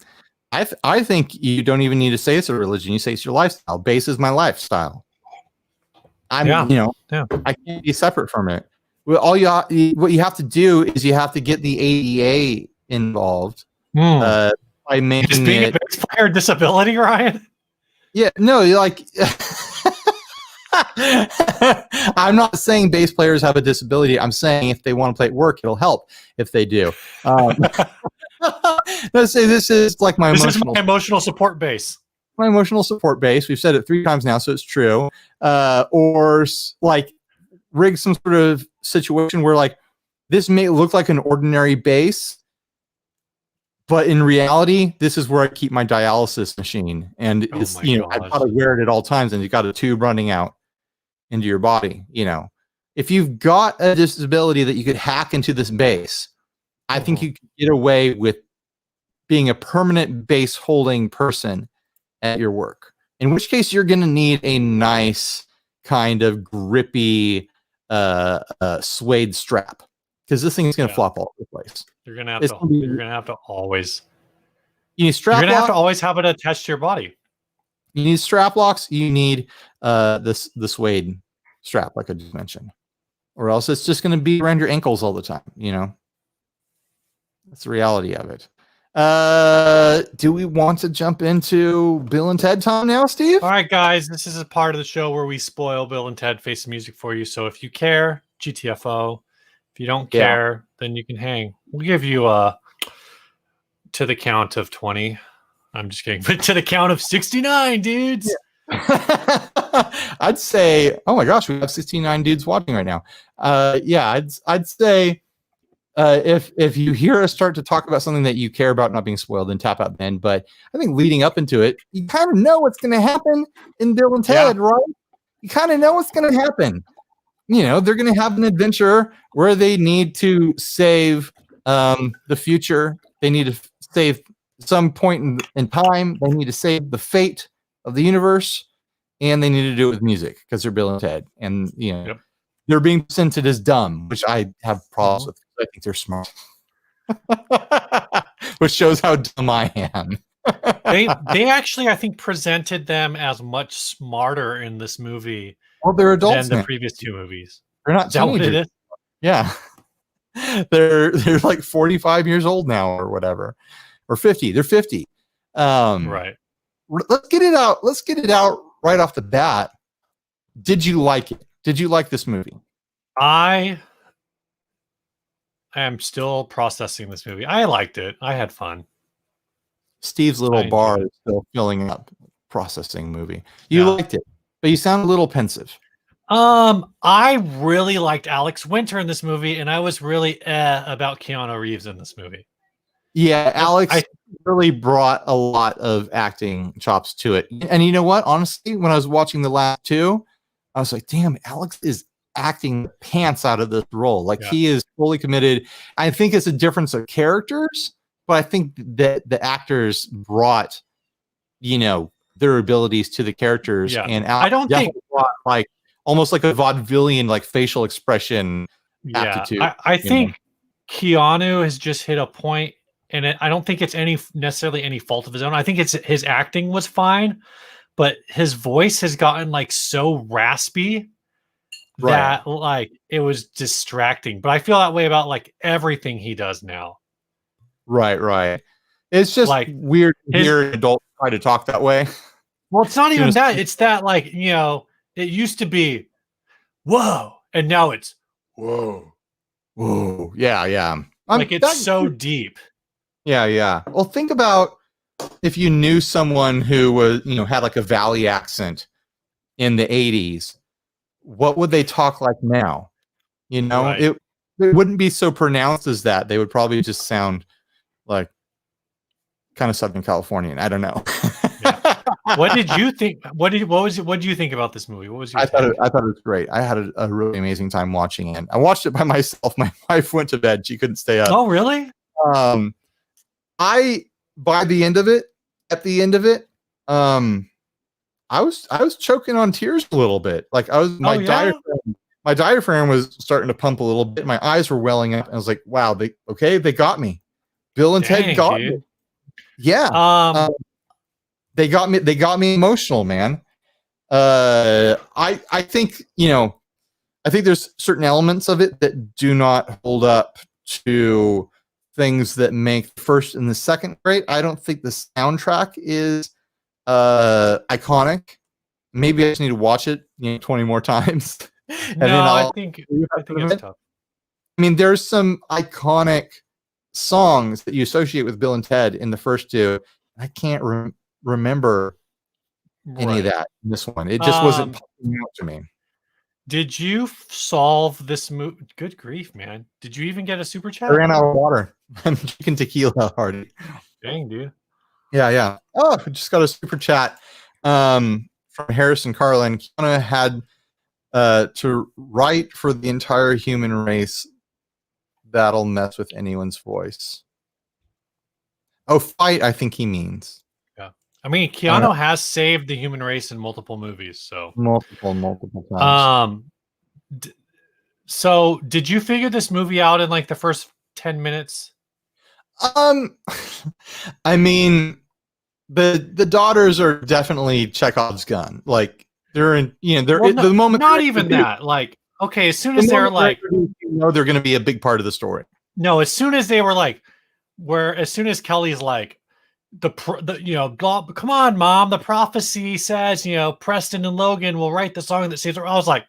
I think you don't even need to say it's a religion. You say it's your lifestyle. Bass is my lifestyle. I can't be separate from it. Well, what you have to do is you have to get the ADA involved by making just being a bass player disability, Ryan. Yeah, no, you're like. I'm not saying bass players have a disability. I'm saying if they want to play at work, it'll help if they do. Let's say this is like my emotional support base. My emotional support base. We've said it 3 times now, so it's true. Or like rig some sort of situation where like this may look like an ordinary base, but in reality, this is where I keep my dialysis machine, and it's I've got to wear it at all times, and you've got a tube running out into your body. If you've got a disability that you could hack into this base, I think you could get away with being a permanent base holding person at your work. In which case, you're going to need a nice kind of grippy suede strap, because this thing is going to flop all over the place. You're gonna have to always. You need strap. You're gonna have to always have it attached to your body. You need strap locks. You need the suede strap, like I just mentioned, or else it's just going to be around your ankles all the time. That's the reality of it. Do we want to jump into Bill and Ted time now, Steve? All right, guys. This is a part of the show where we spoil Bill and Ted Face the Music for you. So if you care, GTFO. If you don't care, then you can hang. We'll give you to the count of 20. I'm just kidding. But to the count of 69, dudes. Yeah. I'd say, oh my gosh, we have 69 dudes watching right now. I'd say if you hear us start to talk about something that you care about not being spoiled, then tap out then. But I think leading up into it, you kind of know what's going to happen in Bill and Ted, right? You kind of know what's going to happen. They're going to have an adventure where they need to save the future. They need to save some point in time. They need to save the fate of the universe, and they need to do it with music because they're Bill and Ted. And they're being presented as dumb, which I have problems with. I think they're smart, which shows how dumb I am. they actually, I think, presented them as much smarter in this movie. Well, they're adults than the previous 2 movies. They're not teenagers. Yeah. They're like 45 years old now or whatever. Or 50. They're 50. Right. Let's get it out. Let's get it out right off the bat. Did you like it? Did you like this movie? I am still processing this movie. I liked it. I had fun. Steve's little bar is still filling up. Processing movie. You liked it. But you sound a little pensive. I really liked Alex Winter in this movie, and I was really about Keanu Reeves in this movie. Yeah, Alex really brought a lot of acting chops to it. And you know what? Honestly, when I was watching the last 2, I was like, damn, Alex is acting the pants out of this role. Like he is fully committed. I think it's a difference of characters, but I think that the actors brought, their abilities to the characters, and I don't think like almost like a vaudevillian like facial expression aptitude. I think Keanu has just hit a point, and I don't think it's necessarily any fault of his own. I think it's his acting was fine, but his voice has gotten like so raspy that like it was distracting. But I feel that way about like everything he does now. Right. It's just like weird to hear an adult try to talk that way. Well, it's not even that. It's that like, it used to be, whoa, and now it's, whoa. Yeah. Like it's so deep. Yeah. Well, think about if you knew someone who was, had like a Valley accent in the 80s, what would they talk like now? It wouldn't be so pronounced as that. They would probably just sound like kind of Southern Californian. I don't know. What did you think? What did you think about this movie? What was your I thought it was great. I had a really amazing time watching it. I watched it by myself. My wife went to bed. She couldn't stay up. Oh, really? By the end of it, I was choking on tears a little bit. Like my diaphragm was starting to pump a little bit. My eyes were welling up. I was like, wow, they got me. Bill and Ted got me. Yeah. They got me emotional, man. I think, I think there's certain elements of it that do not hold up to things that make the first and the second great. I don't think the soundtrack is iconic. Maybe I just need to watch it 20 more times. I think it's tough. I mean, there's some iconic songs that you associate with Bill and Ted in the first two. I can't remember any of that in this one. It just wasn't popping out to me. Did you solve this movie? Good grief, man. Did you even get a super chat? I ran out of water. I'm drinking tequila already. Dang, dude. Yeah. Oh, we just got a super chat from Harrison Carlin. Keanu had to write for the entire human race. That'll mess with anyone's voice. Oh, fight, I think he means. Yeah. I mean, Keanu has saved the human race in multiple movies, so multiple times. So did you figure this movie out in like the first 10 minutes? I mean, the daughters are definitely Chekhov's gun. Like they're in, the moment. Not even that. Like, okay, as soon as they're like, they're going to be a big part of the story. No, as soon as they were like, as soon as Kelly's like, come on, Mom, the prophecy says, Preston and Logan will write the song that saves her. I was like,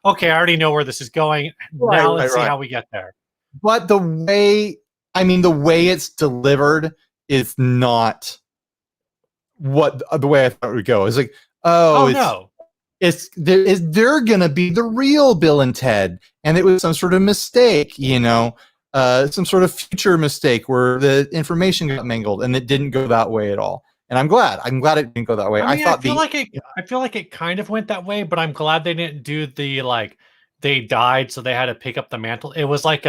okay, I already know where this is going. Now let's see how we get there. But the way it's delivered is not the way I thought it would go. It's like, no. They're gonna be the real Bill and Ted, and it was some sort of mistake, some sort of future mistake where the information got mangled, and it didn't go that way at all. And I'm glad it didn't go that way. I feel like it kind of went that way, but I'm glad they didn't do the like they died, so they had to pick up the mantle. It was like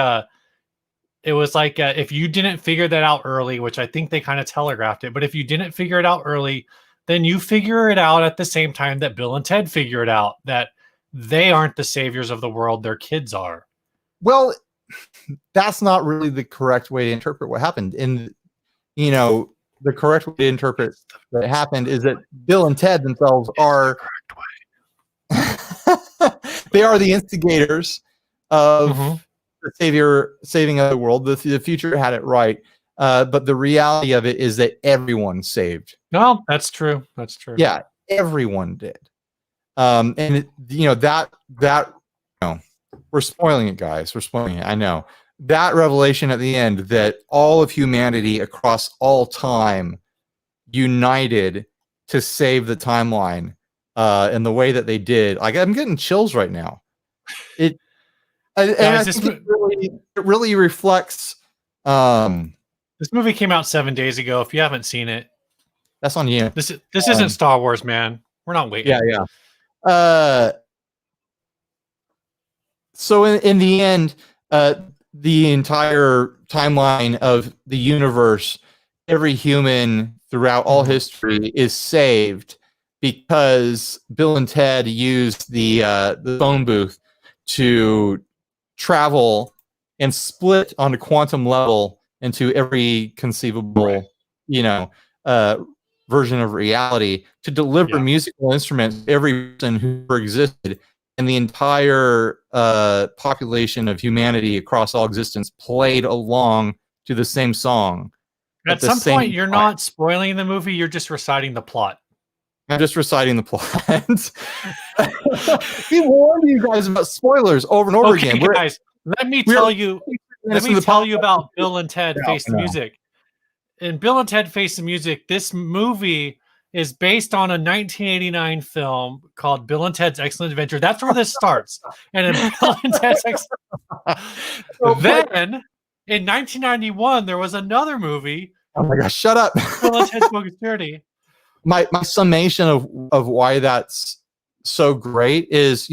if you didn't figure that out early, which I think they kind of telegraphed it, but if you didn't figure it out early, then you figure it out at the same time that Bill and Ted figure it out, that they aren't the saviors of the world, their kids are. Well, that's not really the correct way to interpret what happened. And, the correct way to interpret what happened is that Bill and Ted themselves are they are the instigators of the saving of the world. The future had it right. But the reality of it is that everyone saved. No, that's true. That's true. Yeah, everyone did. And we're spoiling it, guys. We're spoiling it. I know. That revelation at the end that all of humanity across all time united to save the timeline in the way that they did. Like, I'm getting chills right now. It really reflects. This movie came out 7 days ago. If you haven't seen it, that's on you. This isn't Star Wars, man. We're not waiting. Yeah. So in the end, the entire timeline of the universe, every human throughout all history is saved because Bill and Ted used the phone booth to travel and split on a quantum level into every conceivable, version of reality to deliver musical instruments to every person who ever existed, and the entire population of humanity across all existence played along to the same song. At some point, you're not spoiling the movie; you're just reciting the plot. I'm just reciting the plot. We warned you guys about spoilers over and over again. Guys, let me tell you about Bill and Ted Face the Music. In Bill and Ted Face the Music, this movie is based on a 1989 film called Bill and Ted's Excellent Adventure. That's where this starts. And in Bill and Ted's Then, in 1991, there was another movie. Oh my gosh, shut up. Bill and Ted's Bogus Journey. My summation of why that's so great is,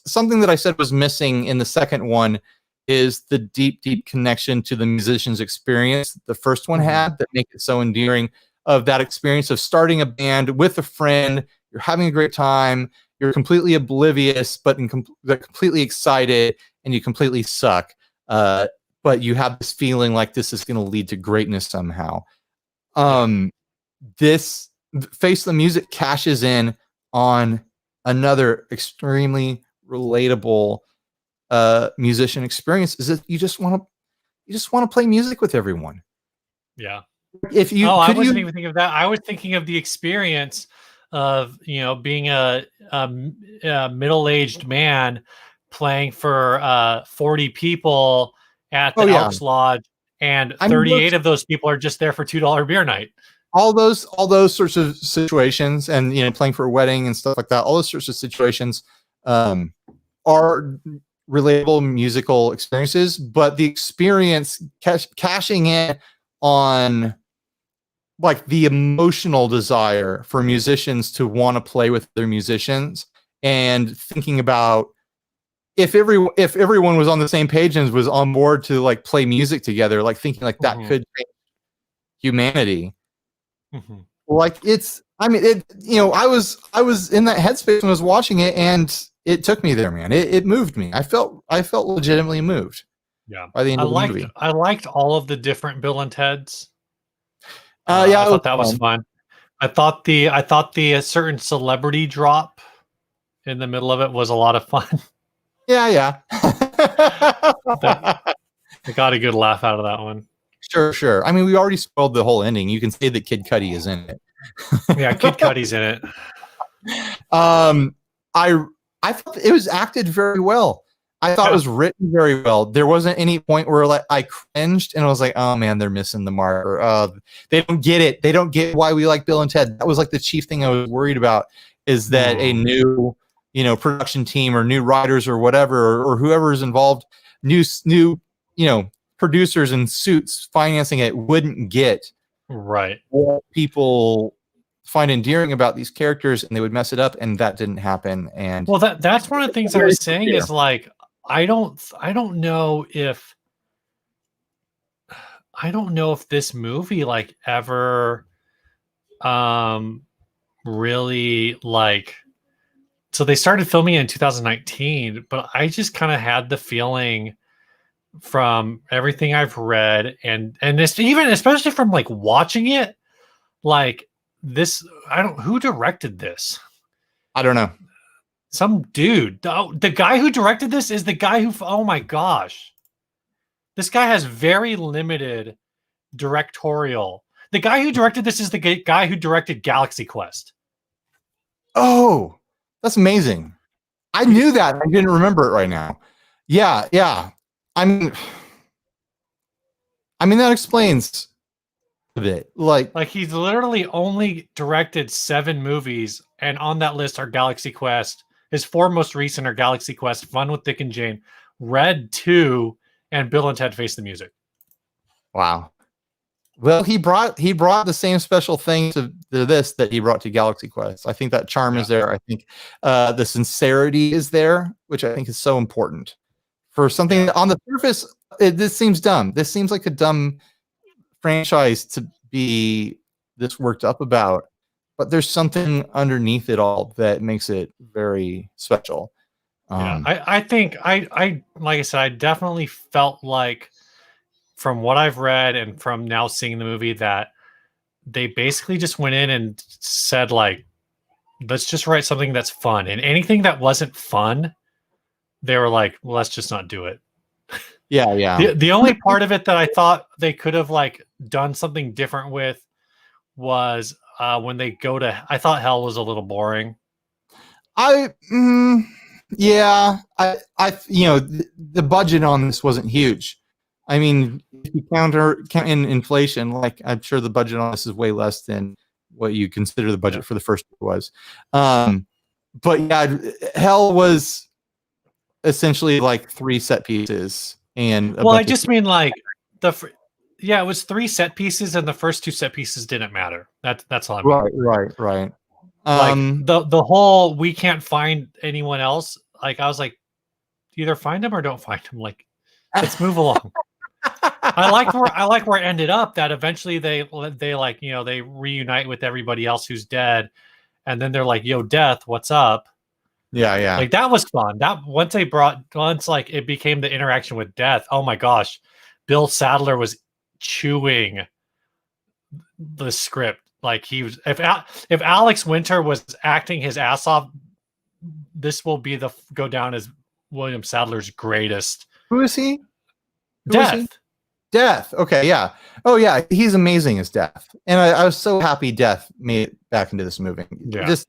something that I said was missing in the second one is the deep connection to the musician's experience that the first one had that make it so endearing, of that experience of starting a band with a friend. You're having a great time. You're completely oblivious, but completely excited, and you completely suck. But you have this feeling like this is going to lead to greatness somehow. This Face the Music cashes in on another extremely relatable musician experience, is that you just want to play music with everyone. Yeah. I wasn't even thinking of that. I was thinking of the experience of being a middle-aged man playing for 40 people at the Elks Lodge and I mean, 38 of those people are just there for $2 beer night. all those sorts of situations, and playing for a wedding and stuff like that, all those sorts of situations are relatable musical experiences, but the experience cashing in on like the emotional desire for musicians to want to play with their musicians, and thinking about if everyone was on the same page and was on board to like play music together, like thinking like that could change humanity. Like I was in that headspace when I was watching it, and it took me there, man. It moved me. I felt legitimately moved. Yeah. By the end of the movie. I liked all of the different Bill and Teds. I thought that was fun. I thought the certain celebrity drop in the middle of it was a lot of fun. Yeah. I got a good laugh out of that one. Sure. I mean, we already spoiled the whole ending. You can say that Kid Cudi is in it. Yeah, Kid Cudi's in it. I thought it was acted very well. I thought it was written very well. There wasn't any point where like I cringed and I was like, oh man, they're missing the mark. Or they don't get it. They don't get why we like Bill and Ted. That was like the chief thing I was worried about, is that a new, production team or new writers or whatever, or whoever is involved, new, producers in suits financing it, wouldn't get right what people find endearing about these characters, and they would mess it up, and that didn't happen. And well, that's one of the things I was saying is like, I don't know if this movie like ever really like, so they started filming it in 2019, but I just kind of had the feeling from everything I've read and this, even especially from like watching it, like this, who directed this? I don't know. Some dude. The guy who directed this is the guy who, oh my gosh. This guy has very limited directorial. The guy who directed this is the guy who directed Galaxy Quest. Oh, that's amazing. I knew that. I didn't remember it right now. Yeah. I mean, that explains a bit. Like he's literally only directed 7 movies, and on that list are Galaxy Quest. His 4 most recent are Galaxy Quest, Fun with Dick and Jane, Red 2, and Bill and Ted Face the Music. Wow. Well, he brought the same special thing to this that he brought to Galaxy Quest. I think that charm is there. I think the sincerity is there, which I think is so important for something on the surface. This seems dumb. This seems like a dumb franchise to be this worked up about, but there's something underneath it all that makes it very special. I think I like I said, I definitely felt like, from what I've read and from now seeing the movie, that they basically just went in and said like, let's just write something that's fun, and anything that wasn't fun, they were like, well, let's just not do it. Yeah. The only part of it that I thought they could have like done something different with was when they go to, I thought hell was a little boring. The budget on this wasn't huge. I mean, if you count in inflation, like I'm sure the budget on this is way less than what you consider the budget for the first was. But yeah, hell was essentially like 3 set pieces. And I just mean like it was 3 set pieces, and the first 2 set pieces didn't matter. That's all I mean. Right. Like the whole, we can't find anyone else. Like I was like, either find them or don't find them. Like, let's move along. I like where it ended up, that eventually they like, they reunite with everybody else who's dead, and then they're like, yo, Death, what's up? Yeah. Like that was fun. That once like it became the interaction with Death. Oh my gosh. Bill Sadler was chewing the script. Like he was, if Alex Winter was acting his ass off, this will be go down as William Sadler's greatest. Who is he? Death. Okay, yeah. Oh yeah, he's amazing as Death. And I was so happy Death made it back into this movie. Yeah. Just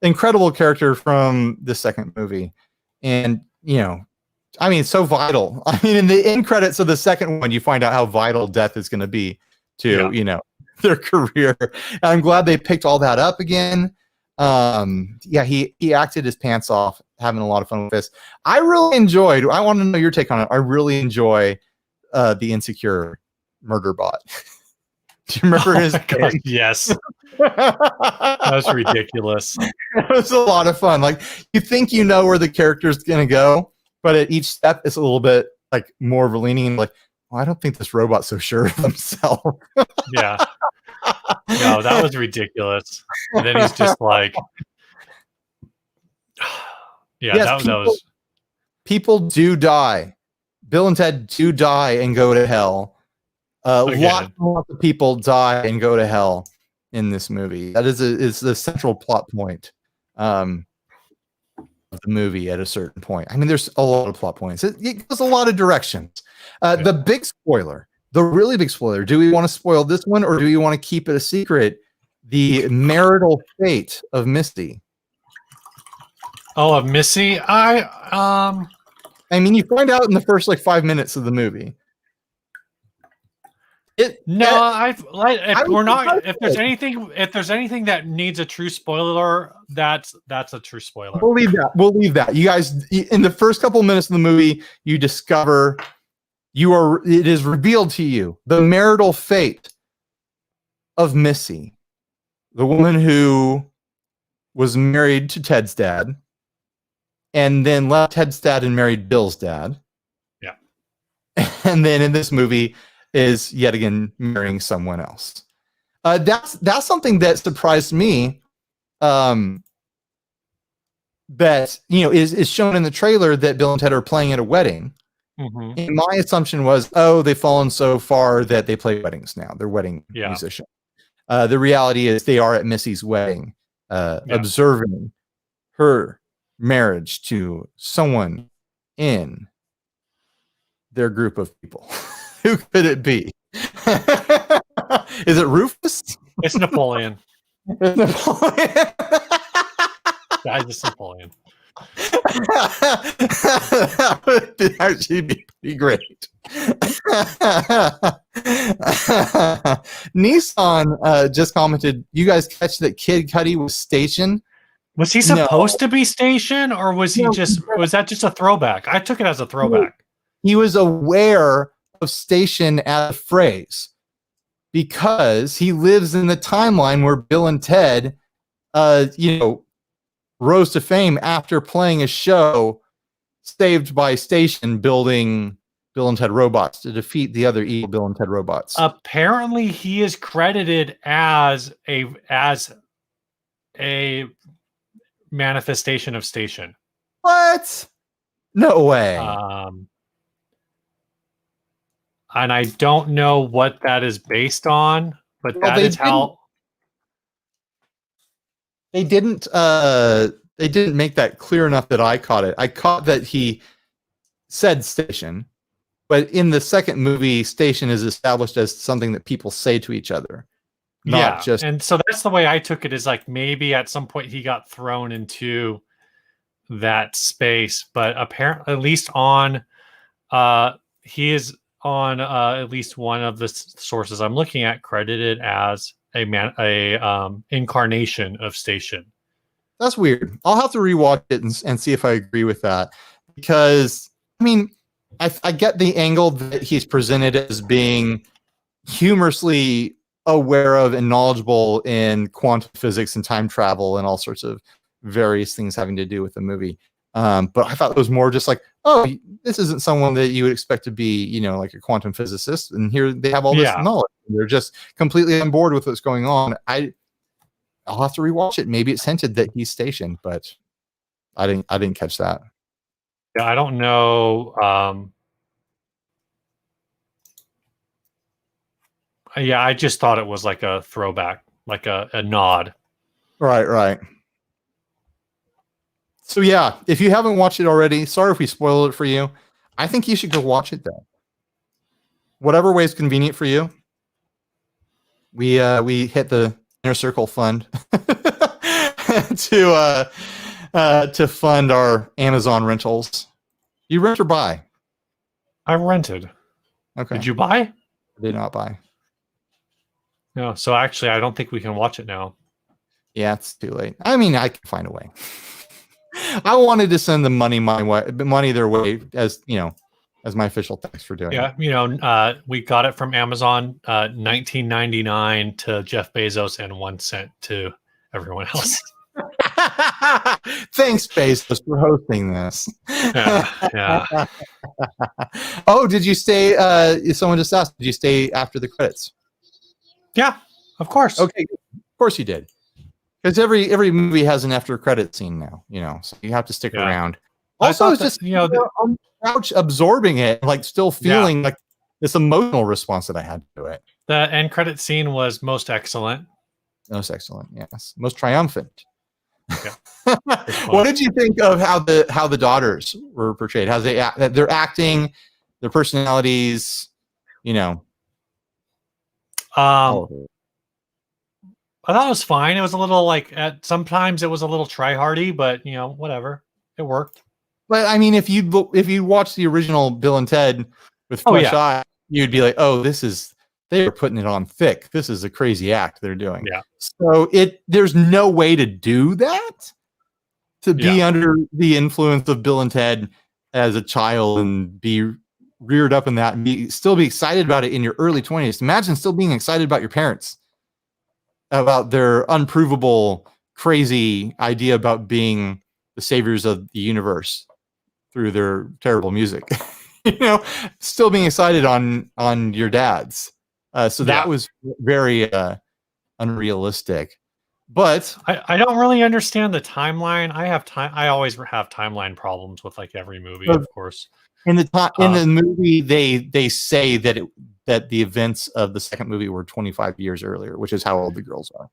incredible character from the second movie. And I mean, so vital. I mean, in the end credits of the second one, you find out how vital death is going to be to, their career. And I'm glad they picked all that up again. He acted his pants off, having a lot of fun with this. I really enjoyed, I want to know your take on it. I really enjoy the Insecure murder bot. Do you remember his gosh, yes. That was ridiculous. It was a lot of fun. Like, you think you know where the character's going to go, but at each step it's a little bit like more of a leaning, like, well, I don't think this robot's so sure of himself. Yeah. No, that was ridiculous. And then he's just like, yeah, yes, that was. People do die. Bill and Ted do die and go to hell. Lots of people die and go to hell in this movie. That is the central plot point of the movie at a certain point. I mean, there's a lot of plot points. It goes a lot of directions. The big spoiler, the really big spoiler, do we want to spoil this one or do we want to keep it a secret? The marital fate of Misty. Oh, of Missy? I mean, you find out in the first like 5 minutes of the movie. If there's anything that needs a true spoiler, that's a true spoiler. We'll leave that. You guys, in the first couple of minutes of the movie, you discover it is revealed to you the marital fate of Missy, the woman who was married to Ted's dad and then left Ted's dad and married Bill's dad. Yeah. And then in this movie is yet again marrying someone else. That's something that surprised me. That is shown in the trailer that Bill and Ted are playing at a wedding. Mm-hmm. And my assumption was, they've fallen so far that they play weddings now. They're wedding musicians. The reality is they are at Missy's wedding, observing her marriage to someone in their group of people. Who could it be? Is it Rufus? It's Napoleon. It's Napoleon. Guys, it's Napoleon. That would actually be pretty great. Nissan just commented, you guys catch that Kid Cudi was Station? Was he supposed to be Station, or was he was that just a throwback? I took it as a throwback. He was aware of Station as a phrase because he lives in the timeline where Bill and Ted rose to fame after playing a show Saved by Station, building Bill and Ted robots to defeat the other evil Bill and Ted robots. Apparently he is credited as a manifestation of Station. What? No way. And I don't know what that is based on, but that is how they didn't make that clear enough that I caught it. I caught that he said Station, but in the second movie, Station is established as something that people say to each other. Not just. And so that's the way I took it, is like maybe at some point he got thrown into that space, but apparently, at least on he is on at least one of the sources I'm looking at, credited as a incarnation of Station. That's weird. I'll have to rewatch it and see if I agree with that, because I mean, I get the angle that he's presented as being humorously aware of and knowledgeable in quantum physics and time travel and all sorts of various things having to do with the movie. But I thought it was more just like, oh, this isn't someone that you would expect to be, like a quantum physicist. And here they have all this knowledge. They're just completely on board with what's going on. I'll have to rewatch it. Maybe it's hinted that he's Station, but I didn't catch that. Yeah, I don't know. I just thought it was like a throwback, like a nod. Right. So yeah, if you haven't watched it already, sorry if we spoiled it for you. I think you should go watch it then. Whatever way is convenient for you. We hit the Inner Circle Fund to fund our Amazon rentals. You rent or buy? I rented. Okay. Did you buy? I did not buy. No. So actually, I don't think we can watch it now. Yeah, it's too late. I mean, I can find a way. I wanted to send the money their way as as my official thanks for doing it. Yeah, we got it from Amazon, $19.99 to Jeff Bezos and 1 cent to everyone else. Thanks, Bezos, for hosting this. Yeah. Oh, did you stay? Someone just asked, did you stay after the credits? Yeah, of course. Okay, of course you did. Because every movie has an after credit scene now, so you have to stick around. Also, I was just on the couch absorbing it, like still feeling like this emotional response that I had to it. The end credit scene was most excellent. Most excellent, yes. Most triumphant. Yeah. What did you think of how the daughters were portrayed? How their acting, their personalities, I thought it was fine. It was a little sometimes it was a little try-hardy, but whatever. It worked. But I mean, if you watch the original Bill and Ted with fresh eye, you'd be like, oh, they are putting it on thick. This is a crazy act they're doing. Yeah. So there's no way to do that, to be under the influence of Bill and Ted as a child and be reared up in that and still be excited about it in your early 20s. Imagine still being excited about your parents, about their unprovable, crazy idea about being the saviors of the universe through their terrible music. Still being excited on your dads. So that was very unrealistic. But I don't really understand the timeline. I always have timeline problems with every movie, of course. In the movie, they say that the events of the second movie were 25 years earlier, which is how old the girls are.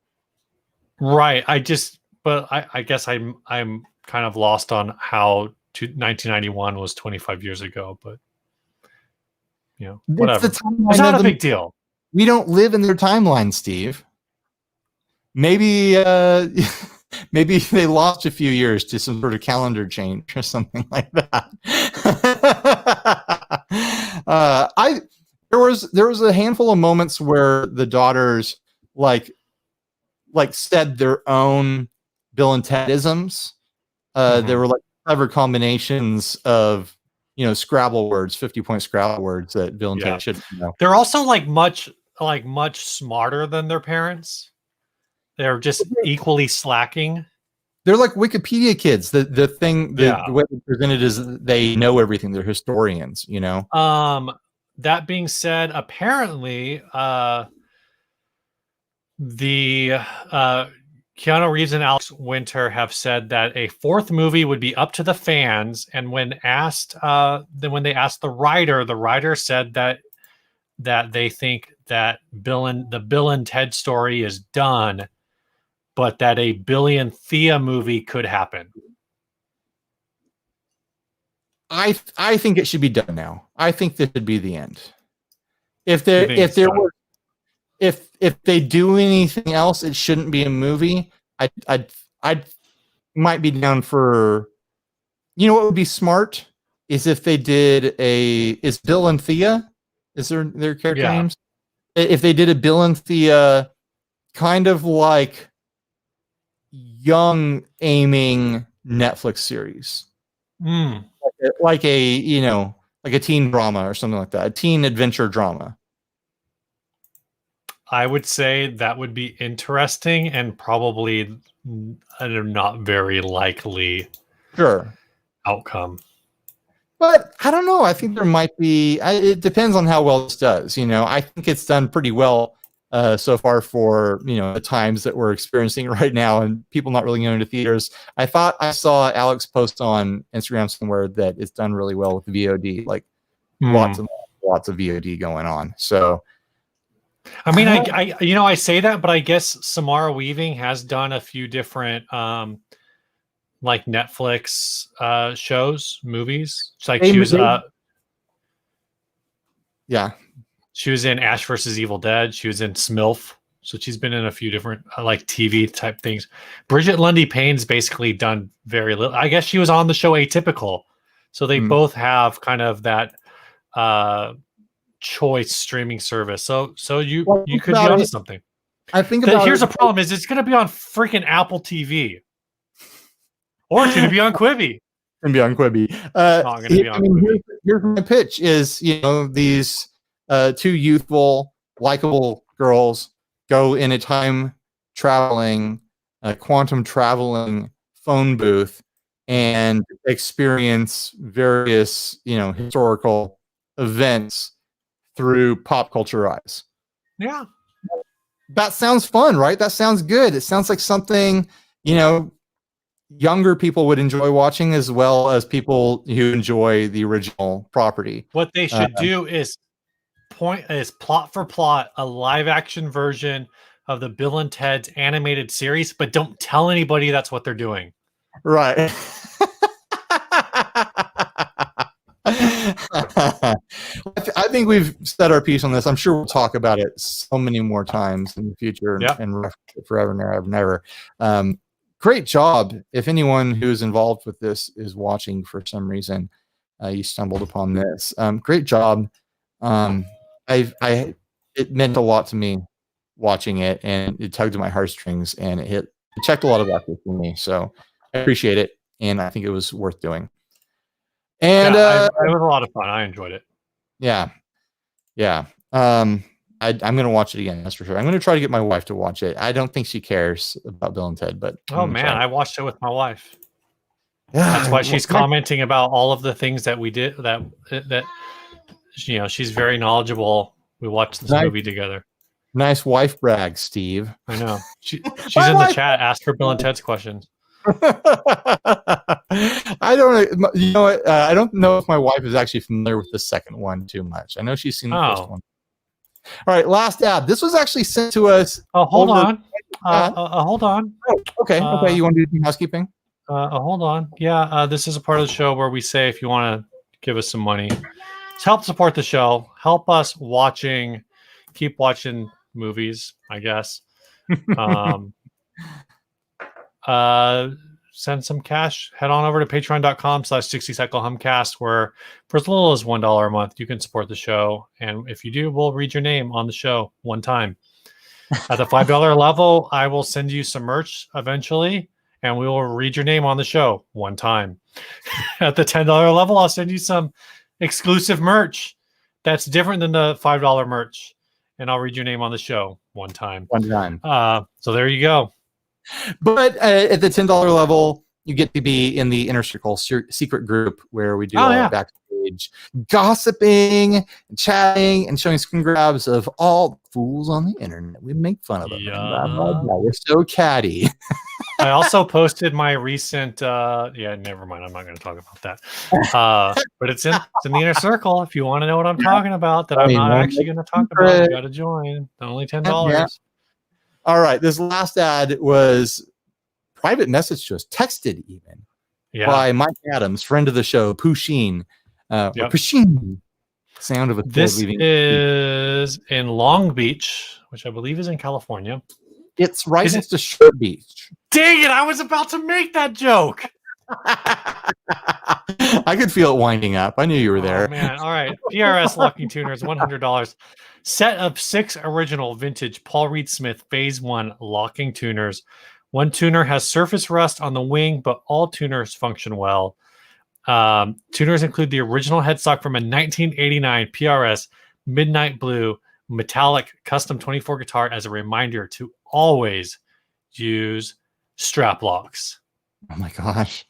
Right. I guess I'm kind of lost on how 1991 was 25 years ago, but whatever. It's not a big deal. We don't live in their timeline, Steve. Maybe maybe they lost a few years to some sort of calendar change or something like that. There was a handful of moments where the daughters said their own Bill and Ted-isms. There were clever combinations of Scrabble words, 50-point Scrabble words that Bill and Ted should know. They're also much smarter than their parents. They're just equally slacking. They're like Wikipedia kids. The way they presented is they know everything. They're historians, That being said, apparently the Keanu Reeves and Alex Winter have said that a fourth movie would be up to the fans. And when they asked the writer said that they think that the Bill and Ted story is done, but that a Bill and Thea movie could happen. I think it should be done now. I think this should be the end. If they do anything else, it shouldn't be a movie. I might be down for. What would be smart is if they did is Bill and Thea, is their character names? If they did a Bill and Thea kind of like young aiming Netflix series, like a teen drama or something like that, a teen adventure drama. I would say that would be interesting and probably a not very likely outcome. But I don't know. I think there might be. It depends on how well this does. I think it's done pretty well so far for the times that we're experiencing right now, and people not really going to theaters. I thought I saw Alex post on Instagram somewhere that it's done really well with the VOD, lots of VOD going on. So. I mean, I say that, but I guess Samara Weaving has done a few different Netflix shows, movies. She was she was in Ash versus Evil Dead. She was in Smilf, so she's been in a few different TV type things. Bridget Lundy Payne's basically done very little. I guess she was on the show Atypical, So they both have kind of that choice streaming service. So you could be onto something. I think about here's the problem: is it's going to be on freaking Apple TV, or it's going to be on Quibi. Going to be on Quibi. Not going to be on Quibi. Here's my pitch: is these two youthful, likable girls go in a time traveling, quantum traveling phone booth and experience various historical events through pop culture eyes. Yeah. That sounds fun, right? That sounds good. It sounds like something, younger people would enjoy watching, as well as people who enjoy the original property. What they should do is plot for plot a live action version of the Bill and Ted's animated series, but don't tell anybody that's what they're doing. Right. I think we've said our piece on this. I'm sure we'll talk about it so many more times in the future and forever and ever and ever. Great job. If anyone who's involved with this is watching for some reason, you stumbled upon this. Great job. It meant a lot to me watching it, and it tugged at my heartstrings, and it checked a lot of boxes for me. So I appreciate it, and I think it was worth doing. And it was a lot of fun. I enjoyed it. Yeah. I'm going to watch it again. That's for sure. I'm going to try to get my wife to watch it. I don't think she cares about Bill and Ted, but oh man, I watched it with my wife. Yeah, that's why she's commenting about all of the things that we did. That she's very knowledgeable. We watched this movie together. Nice wife brag, Steve. I know. She's in the chat. Ask her Bill and Ted's questions. I don't know. You know what? I don't know if my wife is actually familiar with the second one too much. I know she's seen the first one. All right, last ad. This was actually sent to us. Oh, hold on. Hold on. Oh, okay. You want to do some housekeeping? Hold on. Yeah, this is a part of the show where we say if you want to give us some money, help support the show. Help us keep watching movies, I guess. Send some cash. Head on over to patreon.com/60cyclehumcast, where for as little as $1 a month, you can support the show. And if you do, we'll read your name on the show one time. At the $5 level, I will send you some merch eventually, and we will read your name on the show one time. At the $10 level, I'll send you some exclusive merch that's different than the $5 merch, and I'll read your name on the show one time. So there you go. But at the $10 level, you get to be in the Inner Circle secret group where we do backstage gossiping and chatting and showing screen grabs of all the fools on the internet. We make fun of them. Blah, blah, blah. We're so catty. I also posted my recent never mind. I'm not going to talk about that. But it's in the Inner Circle. If you want to know what I'm talking about, that I'm not actually going to talk about, you got to join. Only $10. Yeah. All right. This last ad was private message to us, texted even by Mike Adams, friend of the show, Pusheen. Pusheen. Sound of a This is in Long Beach, which I believe is in California. It's right next to Short Beach. Dang it! I was about to make that joke. I could feel it winding up. I knew you were there. Oh, man. All right. PRS locking tuners, $100. Set of 6 original vintage Paul Reed Smith Phase 1 locking tuners. One tuner has surface rust on the wing, but all tuners function well. Tuners include the original headstock from a 1989 PRS Midnight Blue metallic custom 24 guitar as a reminder to always use strap locks. Oh my gosh.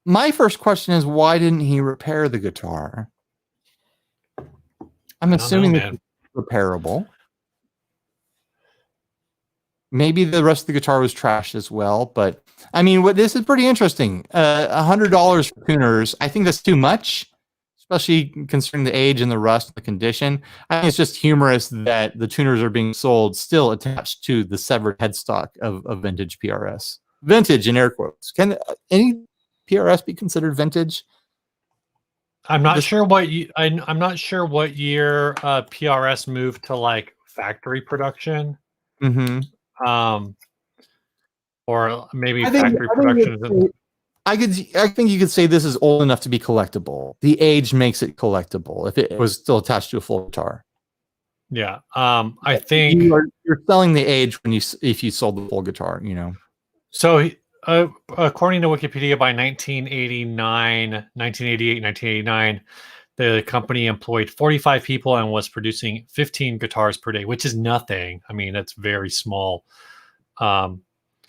My first question is, why didn't he repair the guitar? I'm assuming it's repairable. Maybe the rest of the guitar was trashed as well, but I mean, this is pretty interesting. $100 for tuners. I think that's too much, especially considering the age and the rust and the condition. I think it's just humorous that the tuners are being sold still attached to the severed headstock of vintage PRS. Vintage in air quotes. Can any PRS be considered vintage? I'm not sure what I'm not sure what year PRS moved to like factory production. Mm-hmm. Or maybe factory production. I think you could say this is old enough to be collectible. The age makes it collectible if it was still attached to a full guitar. Yeah. I think you're selling the age if you sold the full guitar, so. According to Wikipedia, by 1989, 1988, 1989, the company employed 45 people and was producing 15 guitars per day, which is nothing. I mean, that's very small. And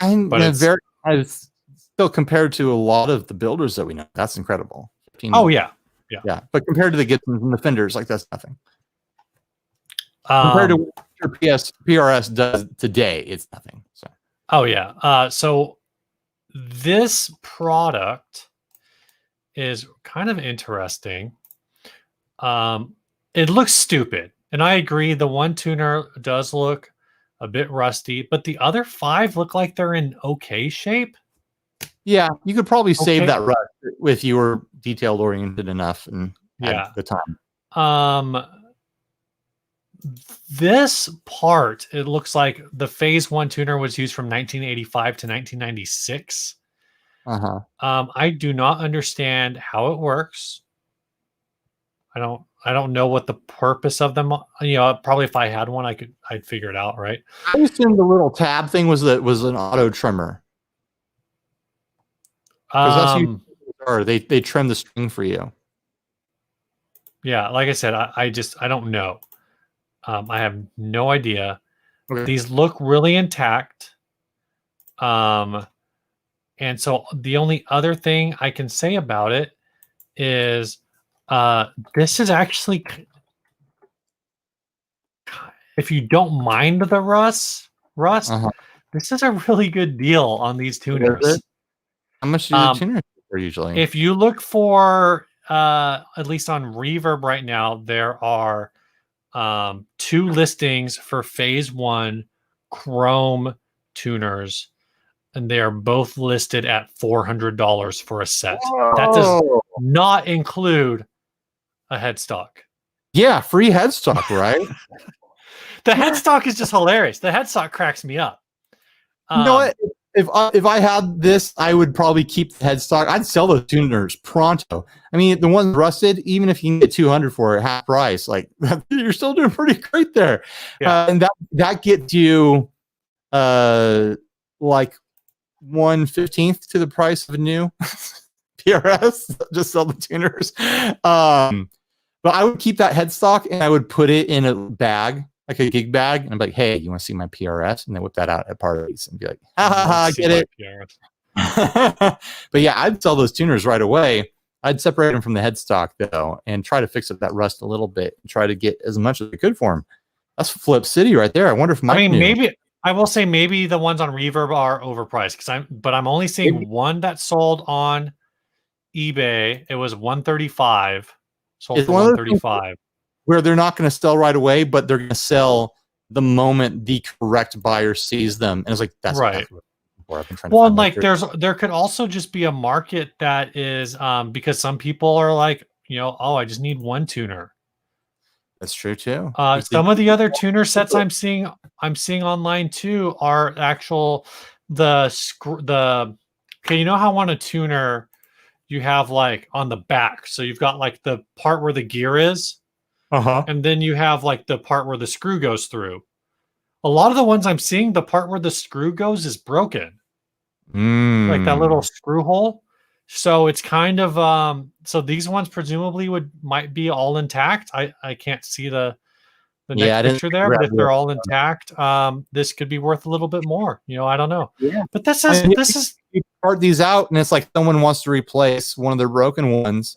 but it's still compared to a lot of the builders that we know, that's incredible. 15, oh yeah. But compared to the Gibsons and the Fenders, like that's nothing. Compared to what PRS does today, it's nothing. So. Oh yeah. So this product is kind of interesting. It looks stupid, and I agree. The one tuner does look a bit rusty, but the other 5 look like they're in okay shape. Yeah, you could probably save that rust if you were detailed oriented enough and had the time. This part, it looks like the Phase 1 tuner was used from 1985 to 1996. I do not understand how it works. I don't know what the purpose of them. Probably if I had one, I'd figure it out, right? I assume the little tab thing was an auto trimmer. Because that's they trim the string for you. Yeah, like I said, I don't know. I have no idea. Okay. These look really intact. And so the only other thing I can say about it is this is actually, if you don't mind the rust, this is a really good deal on these tuners. How much do the tuners usually? If you look for, at least on Reverb right now, there are 2 listings for Phase 1 Chrome tuners, and they are both listed at $400 for a set. Whoa. That does not include a headstock. Yeah, free headstock, right? The headstock is just hilarious. The headstock cracks me up. You know what? If I had this, I would probably keep the headstock. I'd sell those tuners pronto. I mean, the ones rusted, even if you can get 200 for it, half price, like you're still doing pretty great there. Yeah. And that gets you like 1/15 to the price of a new PRS. Just sell the tuners. But I would keep that headstock and I would put it in a bag, like a gig bag, and I'm like, hey, you want to see my PRS? And then whip that out at parties and be like, ha ha ha, get it. But yeah, I'd sell those tuners right away. I'd separate them from the headstock though, and try to fix up that rust a little bit and try to get as much as I could for them. That's Flip City right there. I wonder if maybe I will say maybe the ones on Reverb are overpriced I'm only seeing one that sold on eBay. It was $135. Sold for $135. Where they're not going to sell right away, but they're going to sell the moment the correct buyer sees them. And it's like, that's right. Well, and like there could also just be a market that is because some people are like, I just need one tuner. That's true too. Some of the other tuner sets I'm seeing online too are actual okay, you know how on a tuner you have like on the back, so you've got like the part where the gear is. And then you have like the part where the screw goes through. A lot of the ones I'm seeing, the part where the screw goes is broken. Like that little screw hole. So it's kind of so these ones presumably might be all intact. I can't see the next picture there, but if they're all intact, this could be worth a little bit more. I don't know. Yeah. But this is you part these out and it's like someone wants to replace one of their broken ones.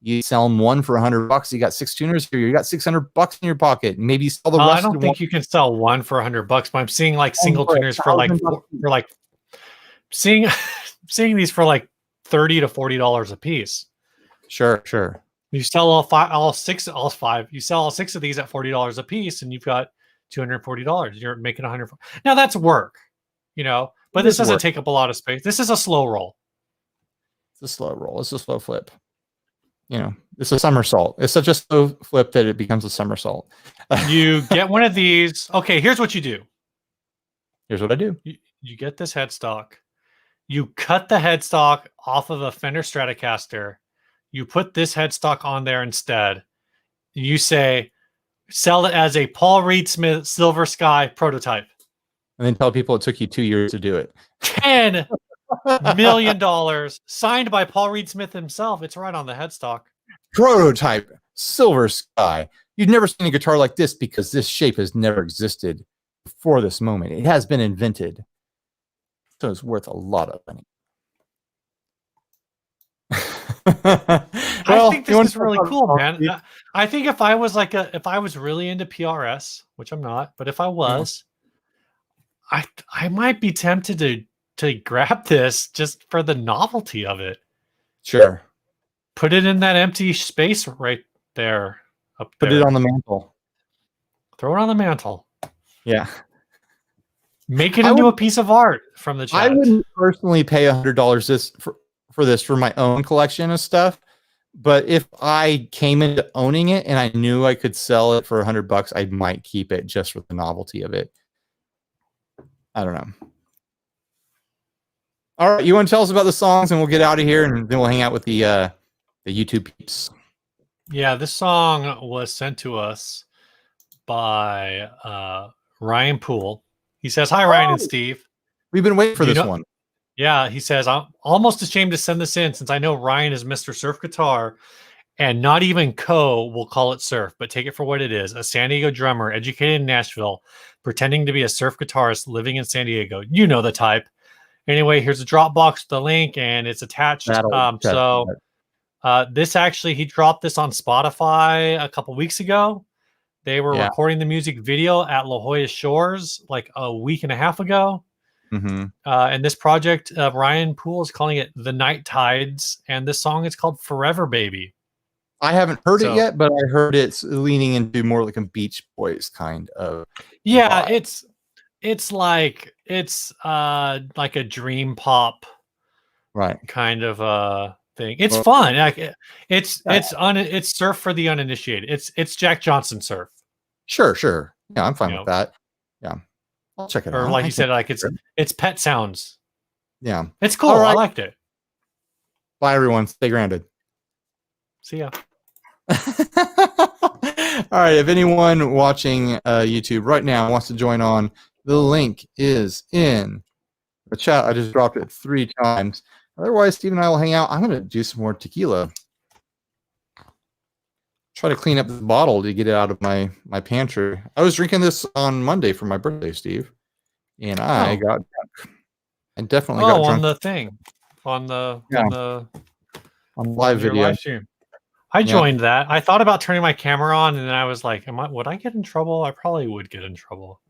You sell them one for $100. You got 6 tuners here. You got $600 in your pocket. Maybe you sell the rest. I don't think you can sell one for $100, but I'm seeing like single tuners for like seeing these for like $30 to $40 a piece. Sure. You sell all 6 of these at $40 a piece, and you've got $240. You're making $100. Now that's work, but this doesn't take up a lot of space. This is a slow roll. It's a slow roll. It's a slow flip. It's a somersault. It's such a slow flip that it becomes a somersault. You get one of these. Okay, here's what you do. Here's what I do. You get this headstock. You cut the headstock off of a Fender Stratocaster. You put this headstock on there instead. You say, sell it as a Paul Reed Smith Silver Sky prototype. And then tell people it took you 2 years to do it. $10 million signed by Paul Reed Smith himself. It's right on the headstock. Prototype Silver Sky. You've never seen a guitar like this because this shape has never existed before this moment. It has been invented. So it's worth a lot of money. I think this is really cool, man. I think if I was if I was really into PRS, which I'm not, but if I was, I might be tempted to grab this just for the novelty of it. Sure. Put it in that empty space right there. Put it on the mantle. Throw it on the mantle. Yeah. Make it into a piece of art from the chat. I wouldn't personally pay $100 for this for my own collection of stuff. But if I came into owning it and I knew I could sell it for $100, I might keep it just for the novelty of it. I don't know. All right, you want to tell us about the songs, and we'll get out of here, and then we'll hang out with the YouTube peeps. Yeah, this song was sent to us by Ryan Poole. He says, "Hi, Ryan and Steve. We've been waiting for this one." Yeah, he says, "I'm almost ashamed to send this in since I know Ryan is Mr. Surf Guitar, and not even Co will call it surf, but take it for what it is. A San Diego drummer, educated in Nashville, pretending to be a surf guitarist living in San Diego. You know the type. Anyway, here's a Dropbox with the link, and it's attached. This actually, he dropped this on Spotify a couple weeks ago. They were recording the music video at La Jolla Shores like a week and a half ago. And this project, Ryan Poole is calling it The Night Tides, and this song is called Forever Baby. I haven't heard it yet, but I heard it's leaning into more like a Beach Boys kind of. Yeah, vibe. It's like a dream pop, right? Kind of thing. It's fun. Like it's surf for the uninitiated. It's Jack Johnson surf. Sure. Yeah, I'm fine with that. Yeah, I'll check it out. Or like you said, like it's Pet Sounds. Yeah, it's cool. Right. I liked it. Bye, everyone. Stay grounded. See ya. All right. If anyone watching YouTube right now wants to join on, the link is in the chat. I just dropped it 3 times. Otherwise, Steve and I will hang out. I'm going to do some more tequila. Try to clean up the bottle to get it out of my pantry. I was drinking this on Monday for my birthday, Steve, and I got drunk. I definitely got drunk. On the thing, on the live video. Live stream. I joined that. I thought about turning my camera on, and then I was like, would I get in trouble? I probably would get in trouble.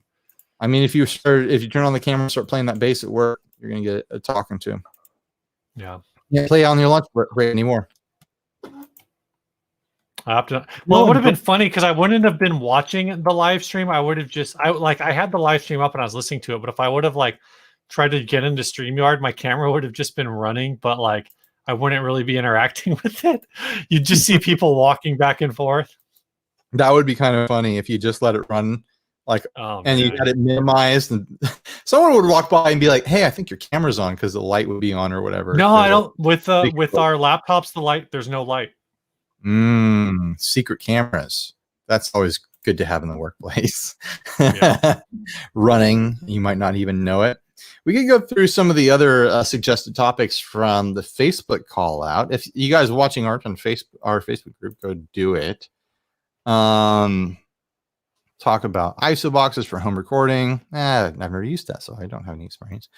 I mean, if you turn on the camera and start playing that bass at work, you're going to get a talking to. Yeah. You can't play on your lunch break anymore. I have to. Well, it would have been funny because I wouldn't have been watching the live stream. I would have I had the live stream up and I was listening to it, but if I would have tried to get into StreamYard, my camera would have just been running, but I wouldn't really be interacting with it. You'd just see people walking back and forth. That would be kind of funny if you just let it run, and you had it minimized, and someone would walk by and be like, "Hey, I think your camera's on," because the light would be on or whatever. No, I don't. With our laptops, there's no light. Secret cameras. That's always good to have in the workplace. Yeah. Running, you might not even know it. We could go through some of the other suggested topics from the Facebook call out. If you guys are watching art on our Facebook group, go do it. Talk about ISO boxes for home recording. I've never used that, so I don't have any experience.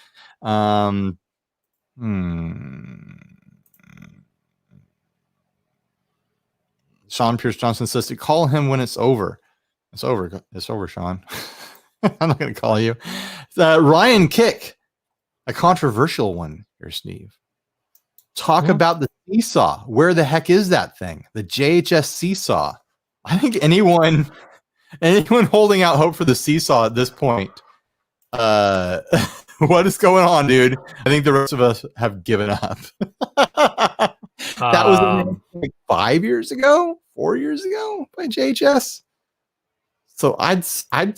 Sean Pierce Johnson says to call him when it's over. It's over. It's over, Sean. I'm not going to call you. Ryan Kick, a controversial one here, Steve. Talk about the seesaw. Where the heck is that thing? The JHS seesaw. I think anyone holding out hope for the seesaw at this point, what is going on, dude? I think the rest of us have given up. That was 5 years ago, 4 years ago by JHS. So I'd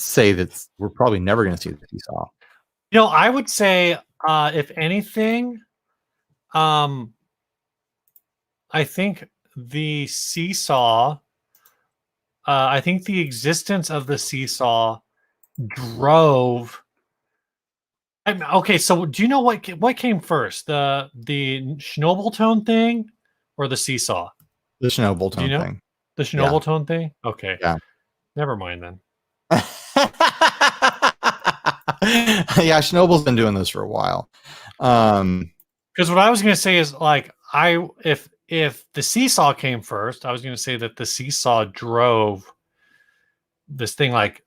say that we're probably never going to see the seesaw. I would say If anything, I think the seesaw. I think the existence of the seesaw drove. Okay, so do you know what came first, the Schnobeltone thing or the seesaw? The Do you Schnobeltone know thing. the Yeah. Schnobeltone thing? Okay, Yeah. never mind then. Yeah, Schnobel's been doing this for a while. Because what I was going to say is like if the seesaw came first, I was going to say that the seesaw drove this thing, like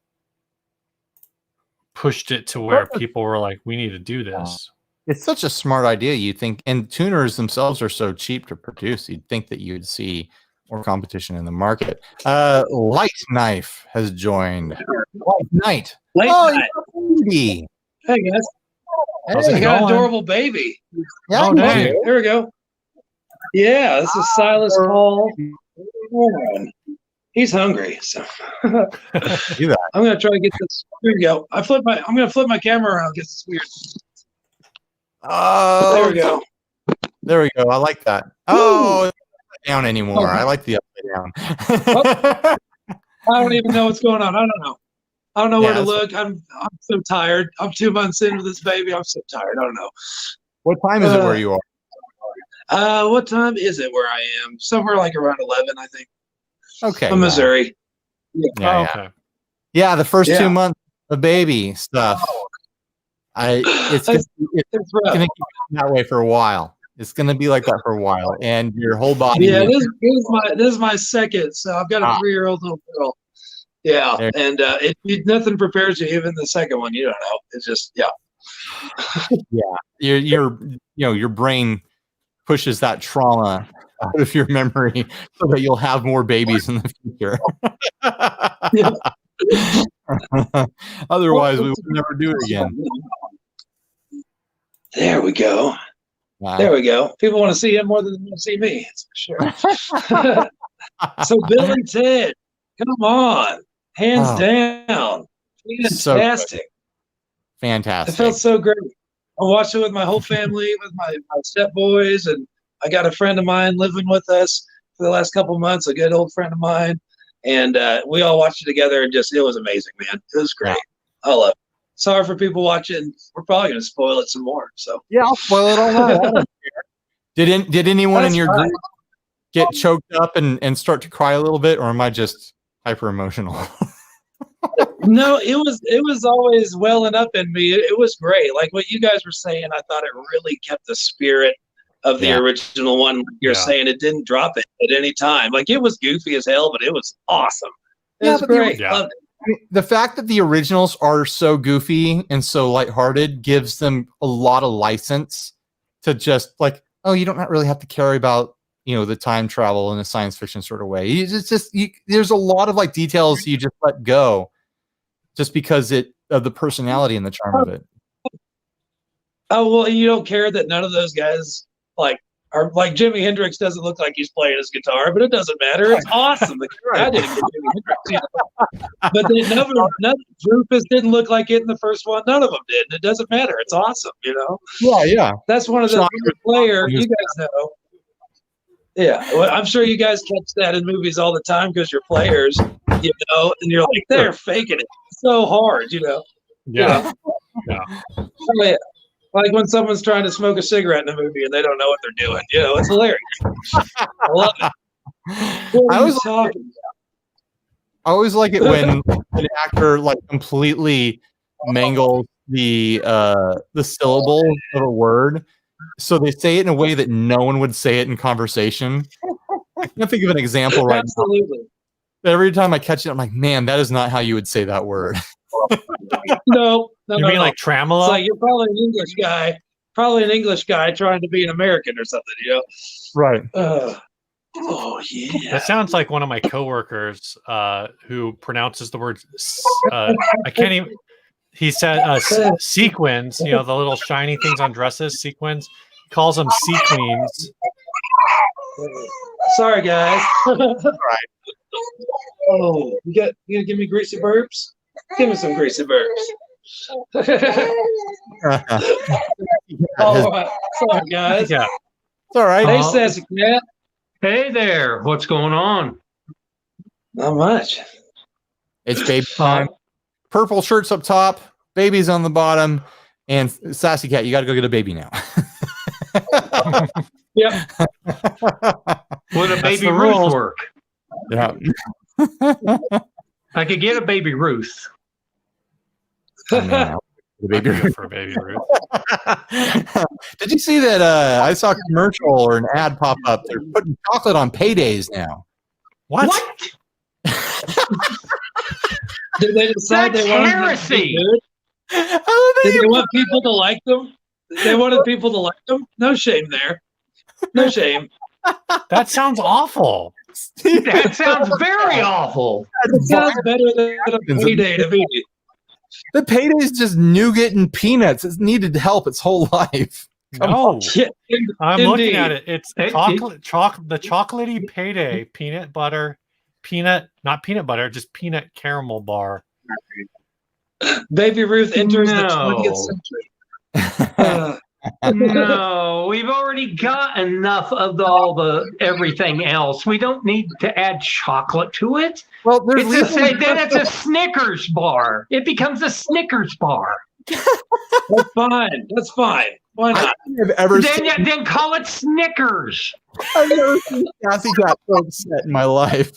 pushed it to where people were like, we need to do this. It's such a smart idea. You think, and tuners themselves are so cheap to produce. You'd think that you'd see more competition in the market. Light Knife has joined. Light Knight. Late night. Baby. Hey guys, How's it I got an going? adorable baby. Yeah, Oh, dang. There we go. Yeah, this is Silas Paul. He's hungry, so Do that. I'm gonna try to get this. Here we go. I'm gonna flip my camera around because it's weird. Oh, There we go. There we go. I like that. Oh, it's not down anymore. I like the upside down. I don't even know what's going on. I don't know. I don't know where Yeah, to that's look. I'm so tired. I'm 2 months into this baby. I'm so tired. I don't know. What time is it where you are? What time is it where I am? Somewhere like around 11, I think. Okay. From Missouri. Yeah, Oh, yeah. okay. Yeah, the first Yeah. 2 months of baby stuff. It's It's rough. gonna keep that way for a while. It's gonna be like that for a while, and your whole body. Yeah, this is my second. So I've got a 3-year-old little girl. Yeah, There- and nothing prepares you. Even the second one, you don't know. It's just your brain pushes that trauma out of your memory so that you'll have more babies in the future. Otherwise, we would never do it again. There we go. There we go. People want to see him more than they want to see me. That's for sure. So Bill and Ted, come on, hands down, fantastic. It Fantastic. felt so great. I watched it with my whole family, with my step boys, and I got a friend of mine living with us for the last couple months, a good old friend of mine, and we all watched it together, and it was amazing, man. It was great. I love it. Sorry for people watching. We're probably going to spoil it some more. So Yeah, I'll spoil it all now. I don't care. Did anyone in your group get choked up and start to cry a little bit, or am I just hyper emotional? No, it was always welling up in me. It was great. Like what you guys were saying, I thought it really kept the spirit of the original one. Like you're saying it didn't drop it at any time. Like it was goofy as hell, but it was awesome. It was great. Loved it. I mean, the fact that the originals are so goofy and so lighthearted gives them a lot of license to just like, oh, you don't really have to care about, the time travel in a science fiction sort of way. There's a lot of like details you just let go just because of the personality and the charm of it. Oh, well, you don't care that none of those guys are like Jimi Hendrix doesn't look like he's playing his guitar, but it doesn't matter. It's awesome. I didn't get Jimi Hendrix, but none Rufus didn't look like it in the first one. None of them did. And it doesn't matter. It's awesome, Yeah. That's one of the player you guys know. Yeah, well, I'm sure you guys catch that in movies all the time because you're players, and you're like, they're faking it so hard, Yeah. Yeah. Oh, yeah. Like when someone's trying to smoke a cigarette in a movie and they don't know what they're doing. It's hilarious. I love it. I always like it when an actor like completely mangles the syllable of a word, so they say it in a way that no one would say it in conversation. I can't think of an example right Absolutely. now. Every time I catch it, I'm like, man, that is not how you would say that word. No. You mean like tremolo? It's like you're probably an English guy trying to be an American or something, Right. Oh yeah. That sounds like one of my coworkers who pronounces the word. I can't even. He said sequins. The little shiny things on dresses. Sequins. He calls them sequins. Sorry, guys. All right. Oh, you gonna give me greasy burps? Give me some greasy burps. All right. Sorry, guys. Yeah. It's all right. Hey, Sassy Cat. Hey there, what's going on? Not much. It's baby time. Purple shirts up top, babies on the bottom, and Sassy Cat, you got to go get a baby now. Yep. Would a baby the Ruth rules. work? Yeah. I could get a baby Ruth. I mean, the baby I'd go for a baby Ruth. Did you see that? I saw a commercial or an ad pop up. They're putting chocolate on paydays now. What? Did they decide That's they wanted heresy. them to be good? Did they want people to like them? They wanted people to like them? No shame there. No shame. That sounds awful. That sounds very awful. It sounds better than a payday to me. The payday's just nougat and peanuts. It's needed help its whole life. No. Yeah, I'm indeed. looking at it. It's Hey, the chocolatey payday peanut butter, not peanut butter, just peanut caramel bar. Baby Ruth enters the No. 20th century. No, we've already got enough of everything else. We don't need to add chocolate to it. Well, there's Then it's a Snickers bar. It becomes a Snickers bar. That's fine. That's fine. Why I not? don't think I've ever seen, Then call it Snickers. I've never seen Sassy Cat so upset in my life.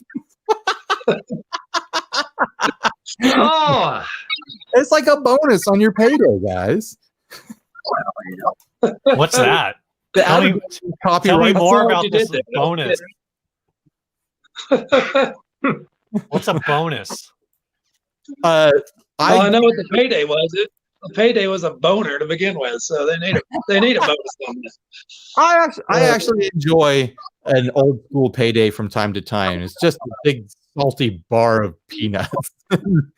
Oh, It's like a bonus on your payday, guys. What's that? The Tell me- advertising Tell me copyright. more what about you this did there. bonus. What's a bonus? Well, I I know what the payday was. The payday was a boner to begin with, so they need a bonus on this. I actually enjoy an old school payday from time to time. It's just a big salty bar of peanuts and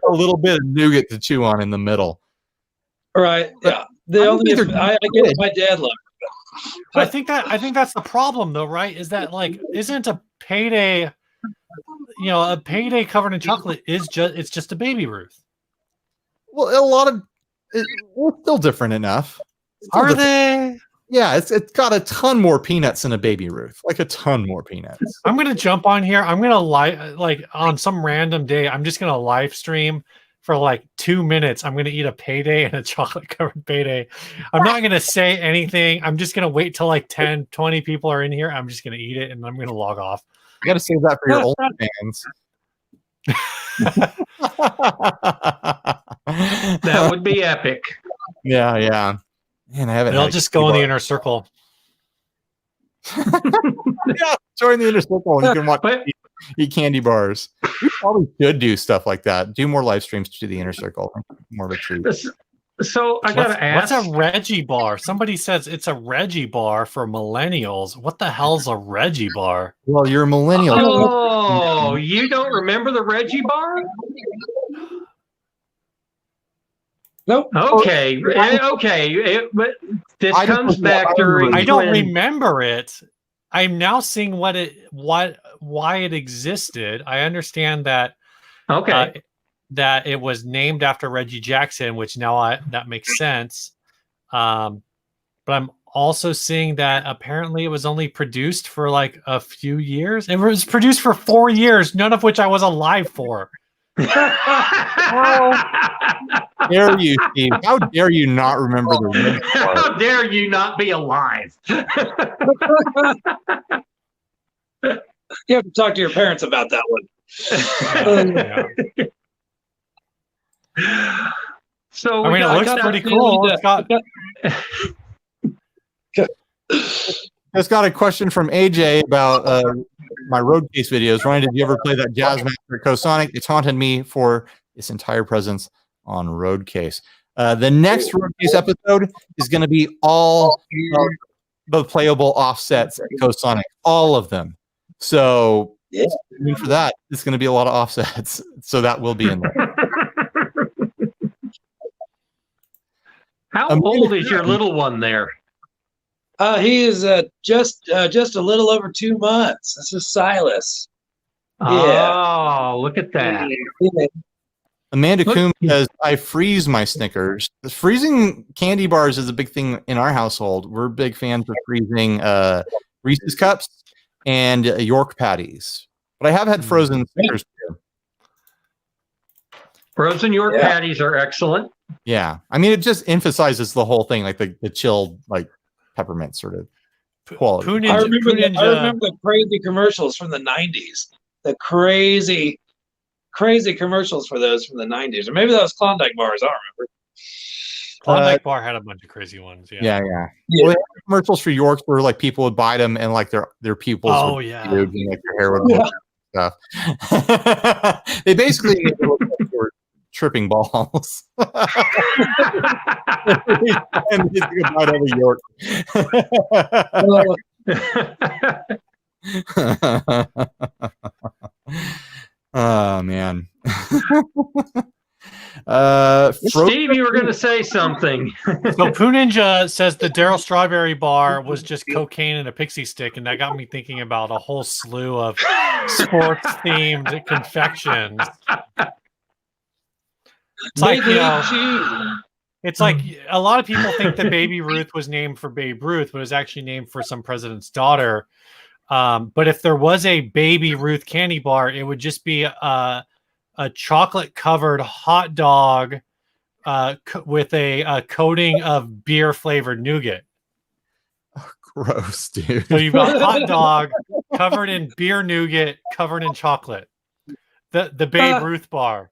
a little bit of nougat to chew on in the middle. Right? Yeah. The I don't only think they're I get it. My dad loved it. I think that's the problem though, right? Is that like isn't a payday a payday covered in chocolate it's just a baby Ruth. Well, a lot of it's still different enough. It's still Are different. they? Yeah, it's got a ton more peanuts than a baby Ruth, like a ton more peanuts. I'm gonna jump on here. I'm gonna like on some random day. I'm just gonna live stream for like 2 minutes. I'm gonna eat a payday and a chocolate covered payday. I'm not gonna say anything. I'm just gonna wait till like 10, 20 people are in here. I'm just gonna eat it and I'm gonna log off. You got to save that for your old fans. that would be epic. Yeah. Man, I haven't. They'll had a just go in the candy inner circle. bar. Yeah, join the inner circle and you can watch But eat candy bars. We probably should do stuff like that. Do more live streams to the inner circle. More of a treat. so I gotta ask. What's a Reggie bar? Somebody says it's a Reggie bar for millennials. What the hell's a Reggie bar? Well, you're a millennial. Oh, you don't remember the Reggie bar? Nope. Okay, but this I comes don't- back during. I don't when- remember it. I'm now seeing why it existed. I understand that Okay, that it was named after Reggie Jackson, which now that makes sense. But I'm also seeing that apparently it was only produced for like a few years. It was produced for 4 years, none of which I was alive for. How dare you, Steve? How dare you not remember the Reggie bar? how dare you not be alive? You have to talk to your parents about that one. Yeah. So I mean, it got- looks got- pretty cool. It's got Just got a question from AJ about my road case videos. Ryan, did you ever play that Jazz Master at Cosonic? It's haunted me for its entire presence on road case. The next road case episode is going to be all of the playable offsets at Cosonic, all of them. So Yeah. stay tuned for that. It's going to be a lot of offsets. So that will be in there. How old is your little one there? He is just a little over 2 months. This is Silas. Yeah. Oh, look at that. Yeah. Amanda Coombe says, I freeze my Snickers. Freezing candy bars is a big thing in our household. We're big fans of freezing Reese's Cups and York patties. But I have had frozen Snickers too. Frozen York patties are excellent. Yeah. I mean, it just emphasizes the whole thing, like the chilled, like peppermint sort of quality. I remember the crazy commercials from the 90s. The crazy commercials for those from the 90s. Or maybe that was Klondike bars. I don't remember. Klondike bar had a bunch of crazy ones. Yeah. Well, they had commercials for Yorks where like people would buy them and like their pupils would be huge and like their hair would look stuff. They basically made it look like they were tripping balls. And you could buy every York. Oh man. Steve, you were going to say something. So Pooh Ninja says the Daryl Strawberry bar was just cocaine and a pixie stick, and that got me thinking about a whole slew of sports themed confections. It's like, it's like a lot of people think that Baby Ruth was named for Babe Ruth, but it was actually named for some president's daughter. But if there was a Baby Ruth candy bar, it would just be a chocolate covered hot dog with a coating of beer flavored nougat. Oh, gross, dude. So you've got hot dog covered in beer nougat, covered in chocolate. The Babe Ruth bar.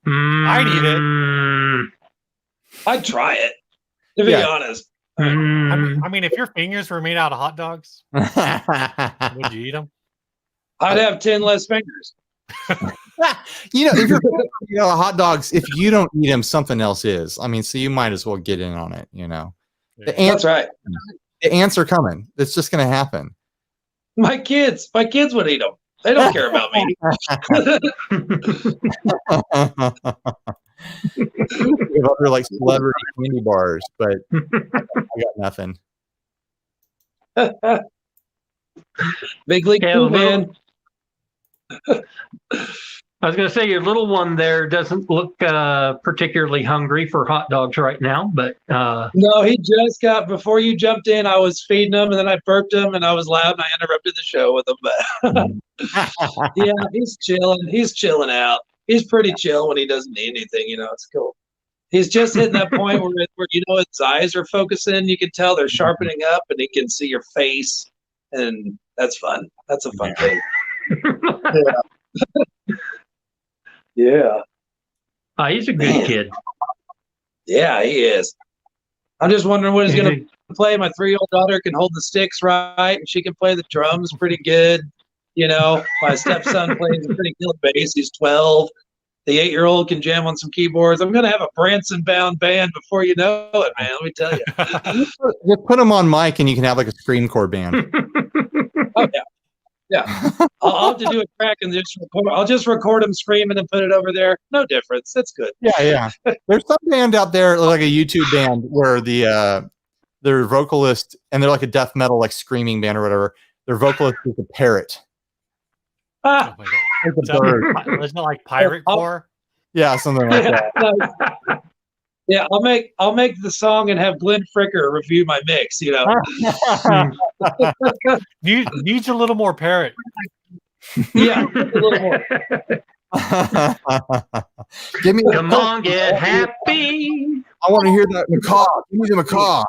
I'd eat it. I'd try it, to be honest. I mean, if your fingers were made out of hot dogs, would you eat them? I'd have 10 less fingers. If you're hot dogs, if you don't eat them, something else is. I mean, so you might as well get in on it. That's right. The ants are coming. It's just going to happen. My kids would eat them. They don't care about me. Other like celebrity candy bars, but I got nothing. Big league Pooh, man. I was going to say your little one there doesn't look particularly hungry for hot dogs right now, but no, he just got, before you jumped in, I was feeding him and then I burped him and I was loud and I interrupted the show with him. But yeah, he's chilling. He's chilling out. He's pretty chill when he doesn't need anything. It's cool. He's just hitting that point where his eyes are focusing. You can tell they're sharpening up and he can see your face, and that's fun. That's a fun thing. Yeah. He's a good kid. Yeah, he is. I'm just wondering what he's going to play. My 3-year-old daughter can hold the sticks right, and she can play the drums pretty good. My stepson plays a pretty good bass. He's 12. The 8-year-old can jam on some keyboards. I'm going to have a Branson-bound band before you know it, man. Let me tell you. Just put them on mic, and you can have like a screamcore band. Oh, yeah. Yeah, I'll have to do a track and just record. I'll just record them screaming and put it over there. No difference. That's good. Yeah. There's some band out there, like a YouTube band, where their vocalist, and they're like a death metal, like screaming band or whatever. Their vocalist is a parrot. Oh my God. Isn't it like pirate core? Yeah, something like that. Yeah, I'll make the song and have Glenn Fricker review my mix. Needs a little more parrot. Yeah, a little more. Come on, get happy. I want to hear that macaw. Give me the macaw.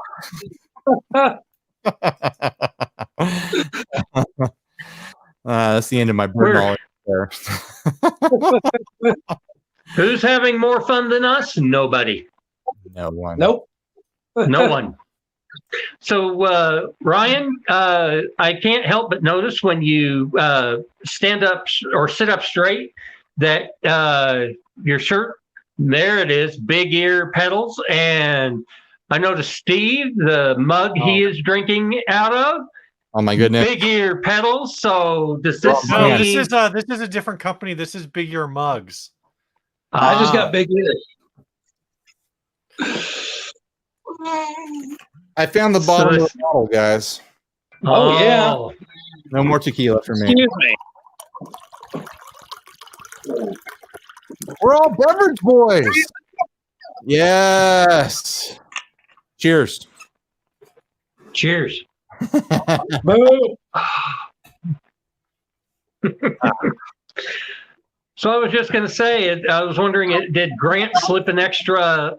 That's the end of my bird knowledge there. Who's having more fun than us? Nobody. No one. Nope. No one. So, Ryan, I can't help but notice when you stand up or sit up straight that your shirt, there it is, big ear pedals. And I noticed Steve, the mug he is drinking out of. Oh my goodness! Big ear pedals. So does this? No, this is a different company. This is Big Ear Mugs. I just got big ears. I found the bottom of the bottle, guys. Oh yeah. No more tequila for me. Excuse me. We're all beverage boys. Yes. Cheers. Cheers. Boo. So I was just going to say, I was wondering, did Grant slip an extra,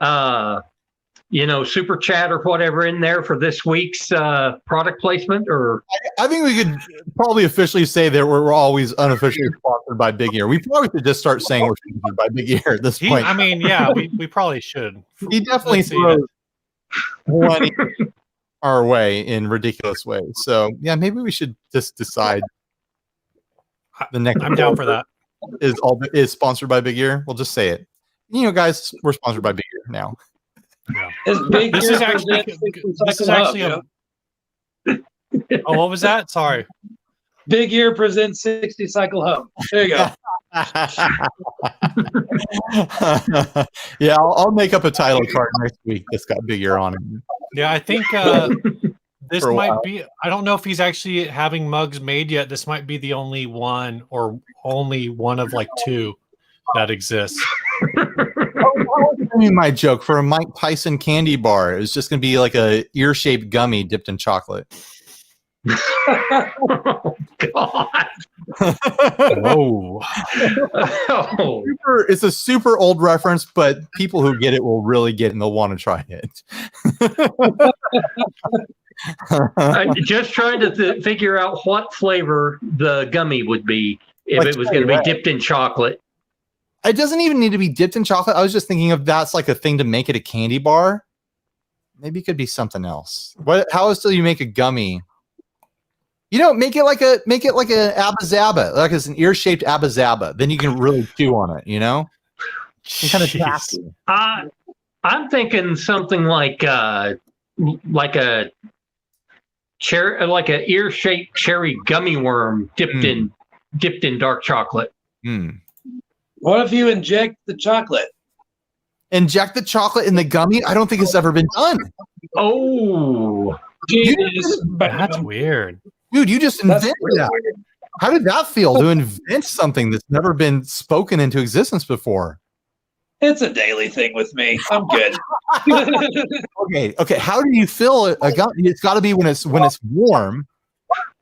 super chat or whatever in there for this week's product placement? Or I think we could probably officially say that we're always unofficially sponsored by Big Ear. We probably could just start saying we're sponsored by Big Ear at this point. I mean, yeah, we probably should. He definitely throws money our way in ridiculous ways. So yeah, maybe we should just decide the next. I'm down for that. Is sponsored by Big Ear. We'll just say it. Guys, we're sponsored by Big Ear now. Yeah. This is actually a. Oh, what was that? Sorry. Big Ear presents 60 Cycle Hub. There you go. Yeah, I'll make up a title card next week that's got Big Ear on it. Yeah, I think this might be. I don't know if he's actually having mugs made yet. This might be the only one or only one of like two that exists. I mean, my joke for a Mike Tyson candy bar, it was just going to be like a ear-shaped gummy dipped in chocolate. Oh, God. Whoa. Oh. It's a super old reference, but people who get it will really get it and they'll want to try it. I'm just trying to figure out what flavor the gummy would be if it was going to be dipped in chocolate. It doesn't even need to be dipped in chocolate. I was just thinking of that's like a thing to make it a candy bar. Maybe it could be something else. How else do you make a gummy? Make it like a Abba Zaba, like it's an ear-shaped Abba Zaba. Then you can really chew on it, Kind of tasty. I'm thinking something like a cherry, like a ear-shaped cherry gummy worm dipped in dark chocolate. What if you inject the chocolate? Inject the chocolate in the gummy? I don't think it's ever been done. Oh, Genius. That's weird. Dude, you just invented that. How did that feel to invent something that's never been spoken into existence before? It's a daily thing with me. I'm good. Okay. How do you fill a gummy? It's got to be when it's warm,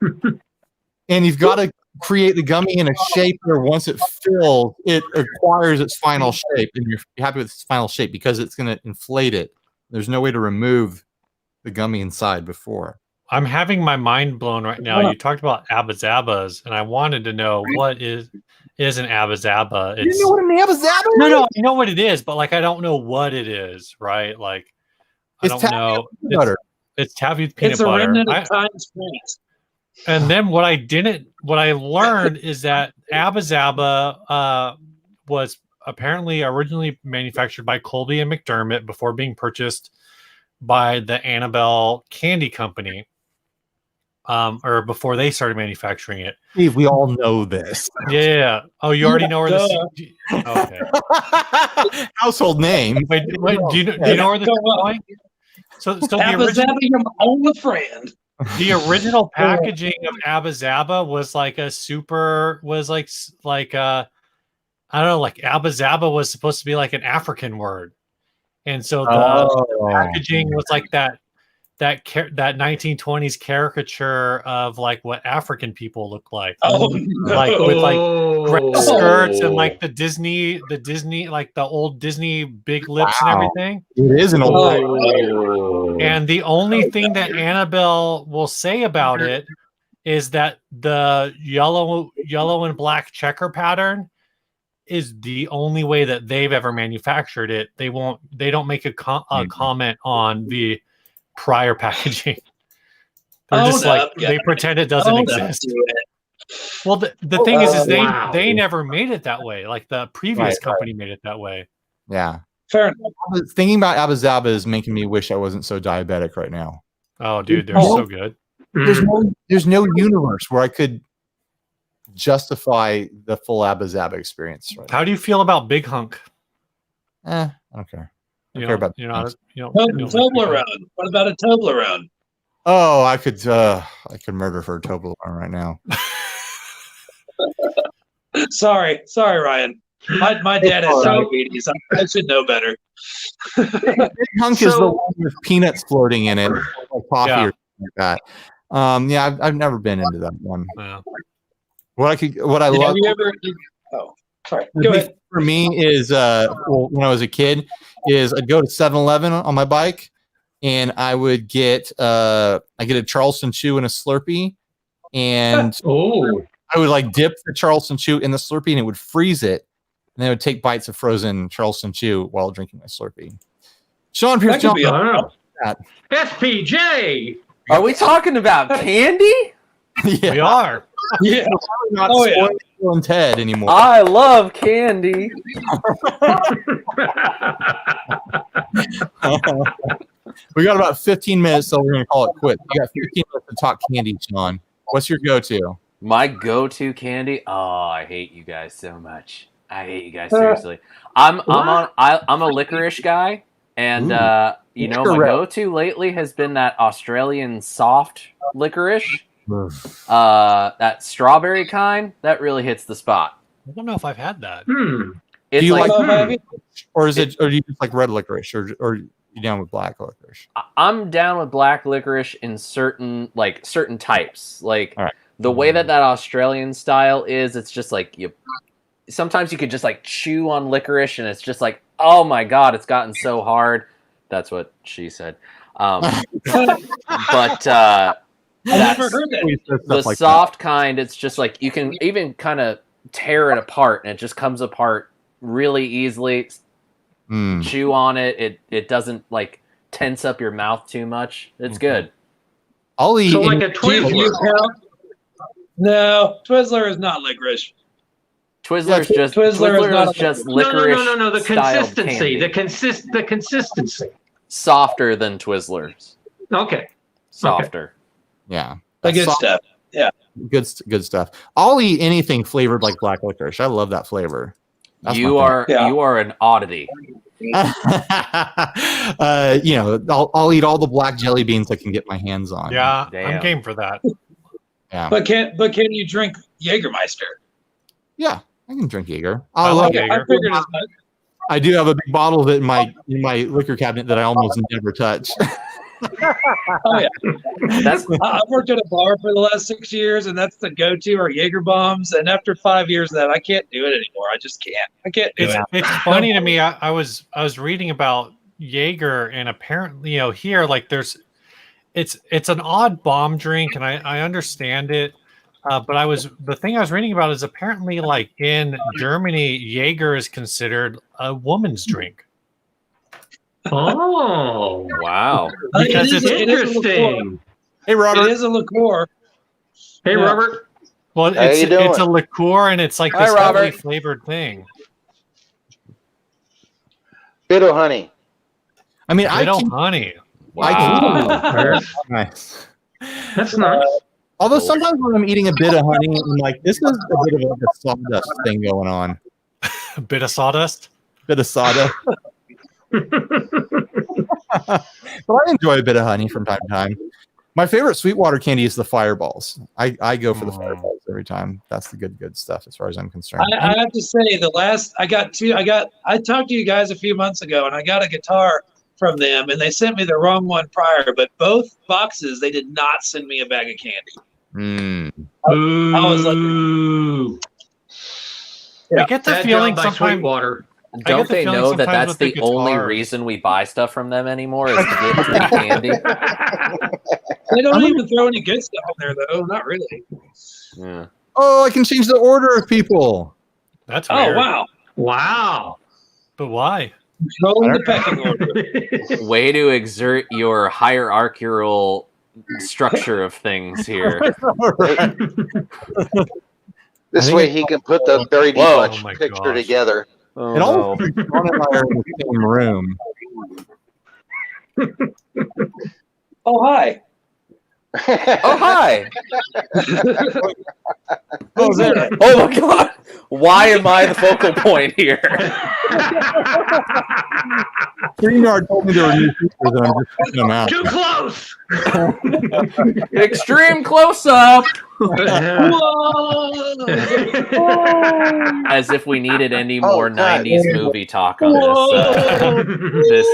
and you've got to create the gummy in a shape where once it fills, it acquires its final shape, and you're happy with its final shape because it's going to inflate it. There's no way to remove the gummy inside before. I'm having my mind blown right now. You talked about Abba Zabbas, and I wanted to know what is an Abba Zabba. You know what an Abba Zabba is? No, I know what it is, but like I don't know what it is, right? Like I don't know. It's taffy with peanut it's a butter. remnant of times past. And then what I learned is that Abba Zabba was apparently originally manufactured by Colby and McDermott before being purchased by the Annabelle Candy Company. Or before they started manufacturing it. Steve, we all know this. Yeah. Oh, you already know where this is? Okay. Household name. Wait, do you know where this is going? So Abba Zabba, you're my only friend. The original packaging of Abba Zabba was like I don't know, like Abba Zabba was supposed to be like an African word. And so the packaging was like that 1920s caricature of like what African people look like. Like with like gray skirts and like the Disney, like the old Disney big lips and everything. It is an old and the only thing that Annabelle will say about it is that the yellow and black checker pattern is the only way that they've ever manufactured it. They don't make a comment on the prior packaging. They're just they pretend it doesn't exist. Well, the thing is they never made it that way. Like the previous company made it that way. Yeah. Fair enough. Thinking about Abba Zabba is making me wish I wasn't so diabetic right now. Oh, dude, they're so good. There's no universe where I could justify the full Abba Zabba experience. Right How do you feel about Big Hunk? I don't care. Toblerone. What about a Toblerone? Oh, I could murder for a Toblerone right now. Sorry, Ryan. My dad has diabetes. I should know better. Big hunk is the one with peanuts floating in it, or coffee or something like that. Yeah, I've never been into that one. Yeah. What I love. Have you ever? Oh, sorry. Go ahead. For me is when I was a kid, is I'd go to 7-Eleven on my bike, and I would get I get a Charleston Chew and a Slurpee, and I would like dip the Charleston Chew in the Slurpee, and it would freeze it, and then I would take bites of frozen Charleston Chew while drinking my Slurpee. Sean Pierce Johnson. SPJ. Are we talking about candy? Yeah. We are. Yeah. Not Bill and Ted anymore. I love candy. We got about 15 minutes, so we're going to call it quits. You got 15 minutes to talk candy, Sean. What's your go-to? My go-to candy? Oh, I hate you guys so much. I hate you guys, seriously. I'm a licorice guy, and my go-to lately has been that Australian soft licorice. That strawberry kind, that really hits the spot. I don't know if I've had that. It's do you like or do you just like red licorice, or you down with black licorice? I'm down with black licorice in certain types. Like the way that Australian style is, it's just like sometimes you could just like chew on licorice and it's just like, oh my god, it's gotten so hard. That's what she said. But I've never heard that. The like soft kind, it's just like you can even kind of tear it apart and it just comes apart really easily. Chew on it. It doesn't like tense up your mouth too much. It's good. I'll eat like a Twizzler. No, Twizzler is not licorice. Twizzler is just licorice. No. The consistency. The consistency. Softer than Twizzlers. Okay. Softer. Okay. Yeah. The good stuff. Yeah. Good stuff. I'll eat anything flavored like black licorice. I love that flavor. That's you are an oddity. I'll eat all the black jelly beans I can get my hands on. Yeah, Damn. I'm game for that. Yeah. But can you drink Jägermeister? Yeah, I can drink Jaeger. I love Jaeger. I figured as much. I do have a big bottle of it in my liquor cabinet that I almost never touch. Oh yeah, I've worked at a bar for the last 6 years, and that's the go-to are Jaeger bombs. And after 5 years of that, I can't do it anymore. I just can't. I can't do it. It's funny to me. I was reading about Jaeger, and apparently, here like it's an odd bomb drink, and I understand it. But the thing I was reading about is apparently like in Germany, Jaeger is considered a woman's drink. Oh wow! Because it's interesting. Hey Robert, it is a liqueur. Hey Robert. Well, it's a liqueur, and it's like this heavily flavored thing. Bitter honey. I mean, honey. Wow. Nice. That's nice. Although sometimes when I'm eating a bit of honey, I'm like, this is a bit of like a sawdust thing going on. A bit of sawdust? Bit of sawdust. But I enjoy a bit of honey from time to time. My favorite Sweetwater candy is the Fireballs. I go for the Fireballs every time. That's the good stuff as far as I'm concerned. I have to say, I talked to you guys a few months ago, and I got a guitar from them, and they sent me the wrong one prior, but both boxes, they did not send me a bag of candy. I was like, I get the feeling sometimes Sweetwater. Don't they know that that's the only reason we buy stuff from them anymore is to get free candy? They don't even throw any good stuff in there, though. Not really. Yeah. Oh, I can change the order of people. That's weird. Oh, wow. But why? Controlling the pecking order. Way to exert your hierarchical structure of things here. This way he can put the very much picture together. Oh, and all John and I are in the same room. Oh, hi. Oh, hi. Who's there? Oh, my God. Why am I the focal point here? StreamYard told me there were new features, and I'm just checking them out. Too close. Extreme close-up. As if we needed any more 90s movie talk on this.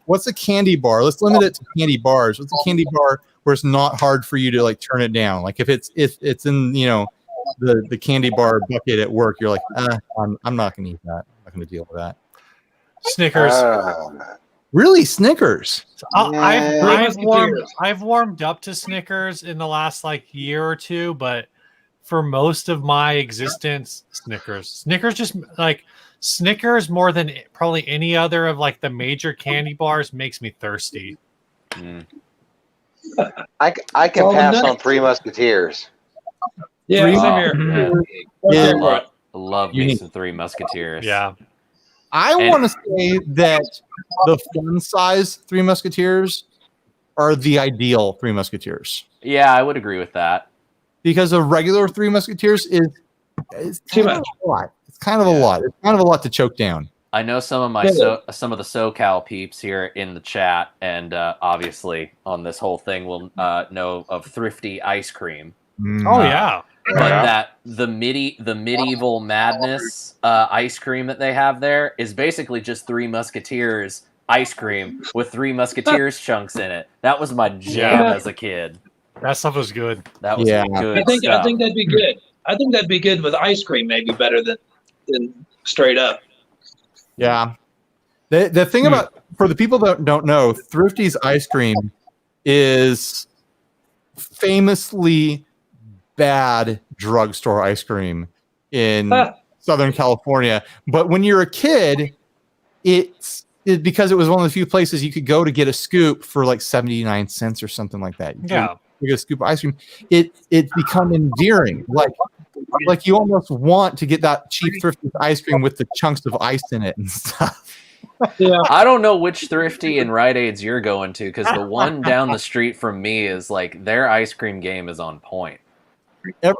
What's a candy bar? Let's limit it to candy bars. What's a candy bar where it's not hard for you to like turn it down? Like if it's in the candy bar bucket at work, you're like, I'm not gonna eat that. I'm not gonna deal with that. Snickers. Really, Snickers? I've warmed up to Snickers in the last like year or two, but for most of my existence, Snickers just like Snickers more than probably any other of like the major candy bars makes me thirsty. I can pass on Three Musketeers. Yeah, same here. Love me some Three Musketeers. Yeah. I want to say that the fun size Three Musketeers are the ideal Three Musketeers. Yeah, I would agree with that. Because a regular Three Musketeers is too much. It's kind of a lot. It's kind of a lot to choke down. I know some of my some of the SoCal peeps here in the chat, and obviously on this whole thing will know of Thrifty ice cream. Oh yeah. But that the medieval madness ice cream that they have there is basically just Three Musketeers ice cream with Three Musketeers chunks in it. That was my jam as a kid. That stuff was good. That was good. I think that'd be good. I think that'd be good with ice cream, maybe better than straight up. Yeah. The thing about, for the people that don't know, Thrifty's ice cream is famously bad drugstore ice cream in Southern California. But when you're a kid, it's because it was one of the few places you could go to get a scoop for like 79 cents or something like that. You get a scoop of ice cream. It's become endearing. Like you almost want to get that cheap Thrifty ice cream with the chunks of ice in it and stuff. Yeah. I don't know which Thrifty and Rite Aids you're going to, because the one down the street from me is like their ice cream game is on point.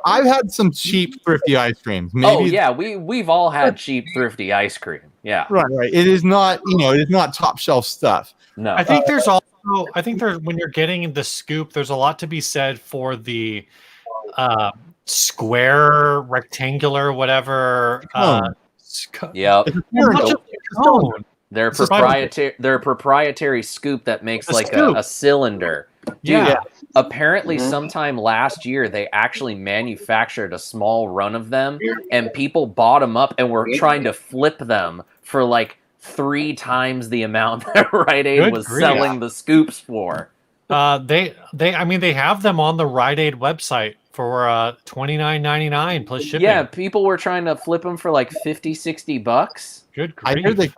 I've had some cheap Thrifty ice cream. We've all had cheap Thrifty ice cream. Yeah. Right. It is not, it is not top shelf stuff. No. I think there's when you're getting the scoop, there's a lot to be said for the square, rectangular, whatever. Their proprietary scoop that makes a cylinder. Dude, apparently sometime last year they actually manufactured a small run of them, and people bought them up and were trying to flip them for like 3 times the amount that Rite Aid was selling the scoops for. They have them on the Rite Aid website for $29.99 plus shipping. Yeah, people were trying to flip them for like $50-$60. Good grief. I hear they're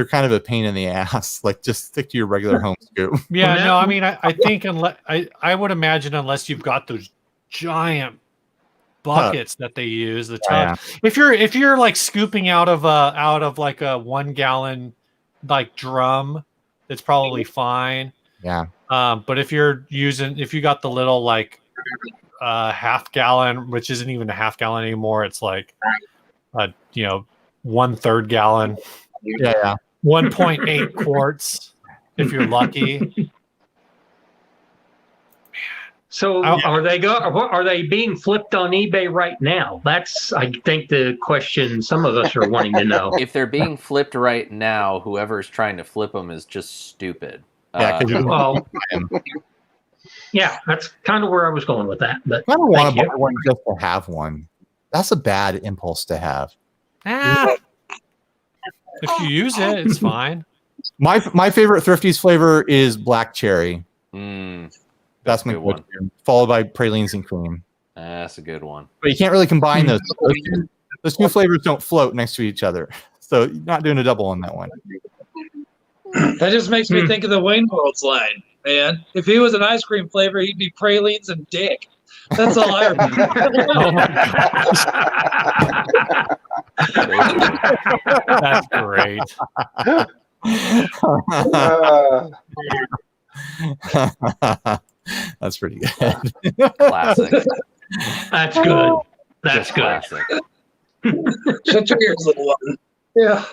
kind of a pain in the ass. Like, just stick to your regular home scoop. Yeah, no, I mean, I think I would imagine unless you've got those giant buckets that they use, the tub. If you're like scooping out of like a 1 gallon like drum, it's probably fine. Yeah. But if you got the little like half gallon, which isn't even a half gallon anymore, it's like 1/3 gallon. Yeah. 1.8 quarts if you're lucky. So are they being flipped on eBay right now? That's, I think, the question some of us are wanting to know. If they're being flipped right now, whoever's trying to flip them is just stupid. Yeah, that's kind of where I was going with that. But I don't want to buy one just to have one. That's a bad impulse to have. If you use it, it's fine. My favorite Thrifty's flavor is black cherry. That's my one. Followed by pralines and cream. That's a good one. But you can't really combine those. Those two flavors don't float next to each other. So you're not doing a double on that one. That just makes me think of the Wayne World's line, man. If he was an ice cream flavor, he'd be pralines and dick. That's all I remember. Oh my gosh. That's great. That's pretty good. Classic. That's good. That's good. Classic. Shut your ears, little one. Yeah.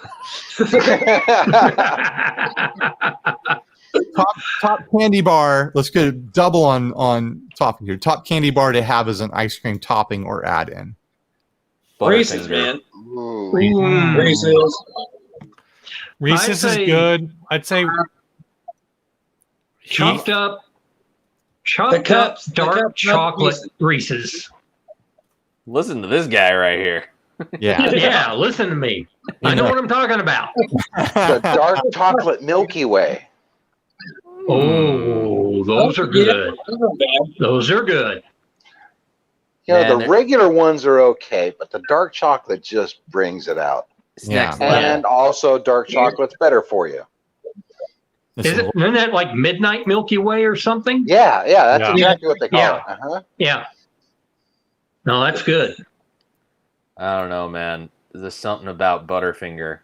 top candy bar. Let's go double on topping here. Top candy bar to have as an ice cream topping or add-in. Reese's, man. Reese's is good. I'd say chopped up dark chocolate Reese's. Listen to this guy right here. Yeah. Yeah, listen to me. I know what I'm talking about. The dark chocolate Milky Way. Oh, those are good. Those are good. You know, the regular ones are okay, but the dark chocolate just brings it out. Yeah. And also, dark chocolate's better for you. Isn't that like Midnight Milky Way or something? Yeah, that's exactly what they call it. Uh-huh. Yeah. No, that's good. I don't know, man. There's something about Butterfinger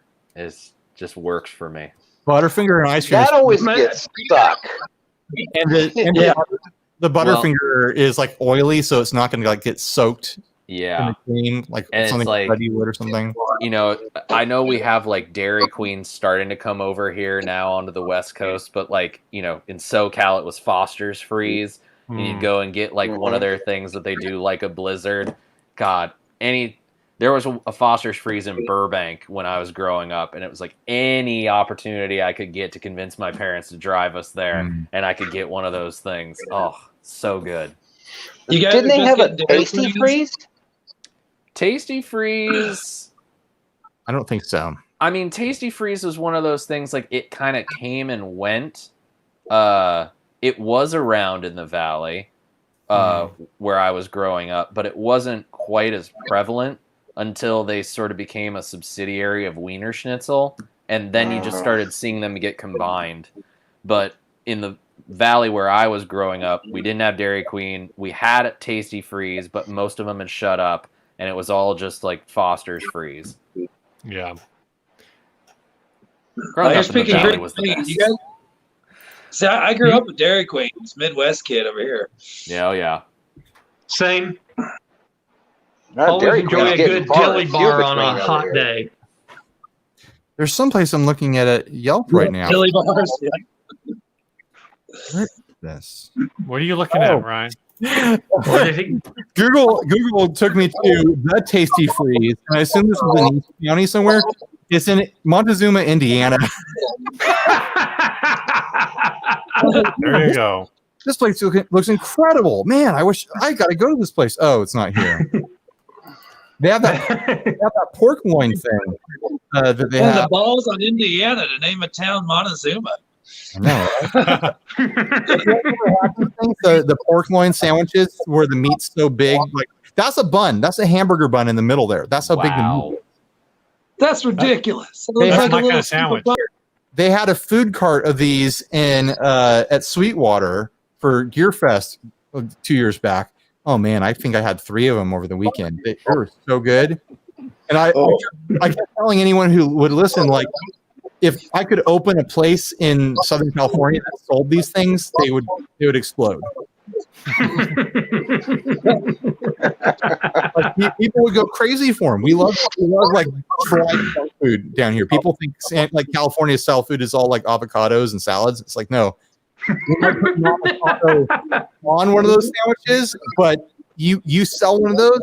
just works for me. Butterfinger and ice cream. That always gets stuck. And the Butterfinger is like oily, so it's not going to like get soaked. Yeah. In the cream, like and something like Buddy would or something. You know, I know we have like Dairy Queen starting to come over here now onto the West Coast, but like, you know, in SoCal it was Foster's Freeze. And you'd go and get like one of their things that they do like a Blizzard. God, there was a Foster's Freeze in Burbank when I was growing up, and it was like any opportunity I could get to convince my parents to drive us there, and I could get one of those things. Oh, so good. Didn't they have a Tasty Freeze? Tasty Freeze? I don't think so. I mean, Tasty Freeze was one of those things, like, it kind of came and went. It was around in the Valley where I was growing up, but it wasn't quite as prevalent until they sort of became a subsidiary of Wiener Schnitzel, and then you just started seeing them get combined. But in the Valley where I was growing up, we didn't have Dairy Queen. We had Tasty Freeze, but most of them had shut up, and it was all just like Foster's Freeze. Yeah. Growing up in the Valley was the best. You guys, see, I grew up with Dairy Queen. It's Midwest kid over here. Yeah, oh yeah. Same. Always Always enjoy a good jelly bar on a hot day. There's someplace I'm looking at Yelp right now. Jelly bars. Yeah. Where is this? What are you looking at, Ryan? Google took me to the Tasty Freeze, and I assume this is in East County somewhere. It's in Montezuma, Indiana. There you go. This place looks incredible, man. I wish I got to go to this place. Oh, it's not here. They have that pork loin thing that they have. The balls on Indiana to name a town Montezuma. I know. Right? the pork loin sandwiches where the meat's so big, like that's a bun. That's a hamburger bun in the middle there. That's how big the meat is. That's ridiculous. That's my kind of sandwich. They had a food cart of these at Sweetwater for Gear Fest 2 years back. Oh man, I think I had 3 of them over the weekend. They were so good. And I kept telling anyone who would listen, like, if I could open a place in Southern California that sold these things, they would explode. Like, people would go crazy for them. We love like fried food down here. People think like California style food is all like avocados and salads. It's like, no. We might put an avocado on one of those sandwiches, but you sell one of those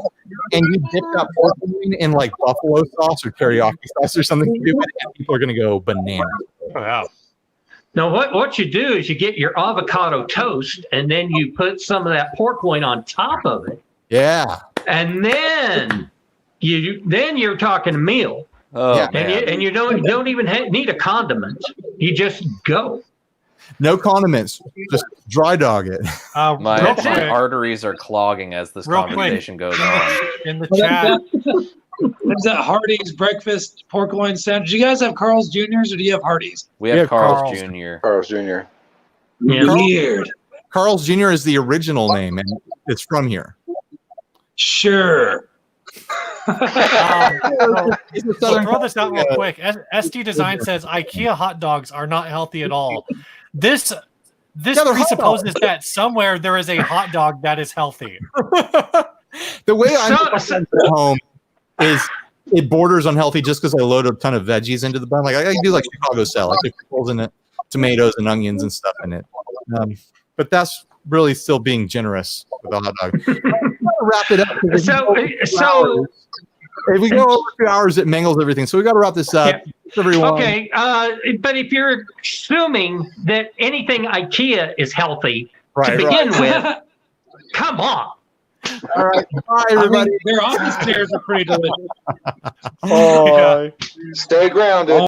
and you dip that pork in like buffalo sauce or teriyaki sauce or something to do with it, and people are going to go bananas. Wow. Now, what you do is you get your avocado toast, and then you put some of that pork loin on top of it. Yeah. And then you're talking a meal. Oh, Yeah. man. And you don't even need a condiment. You just go. No condiments. Just dry dog it. My Real quick, arteries are clogging as this Real quick. conversation goes on. in the chat, What's that Hardee's breakfast pork loin sandwich? Do you guys have Carl's Jr.'s or do you have Hardee's? We have Carl's Carl's. Jr. Carl's Jr. Yeah. Weird. Carl's Jr. is the original name, and it's from here. Sure. so throw this out real quick. SD Design says IKEA hot dogs are not healthy at all. This they're hot presupposes dogs. that somewhere there is a hot dog that is healthy. The way I make my friends at home is it borders unhealthy just because I load a ton of veggies into the bun. Like I do like Chicago style, like there's pickles in it. tomatoes and onions and stuff in it. But that's really still being generous with a hot dog. Wrap it up. If we go over 2 hours, it mangles everything. So we got to wrap this up. Yeah. Everyone. Okay, but if you're assuming that anything IKEA is healthy to begin with, come on. All right. Bye, everybody. Their office chairs are pretty delicious. Stay grounded.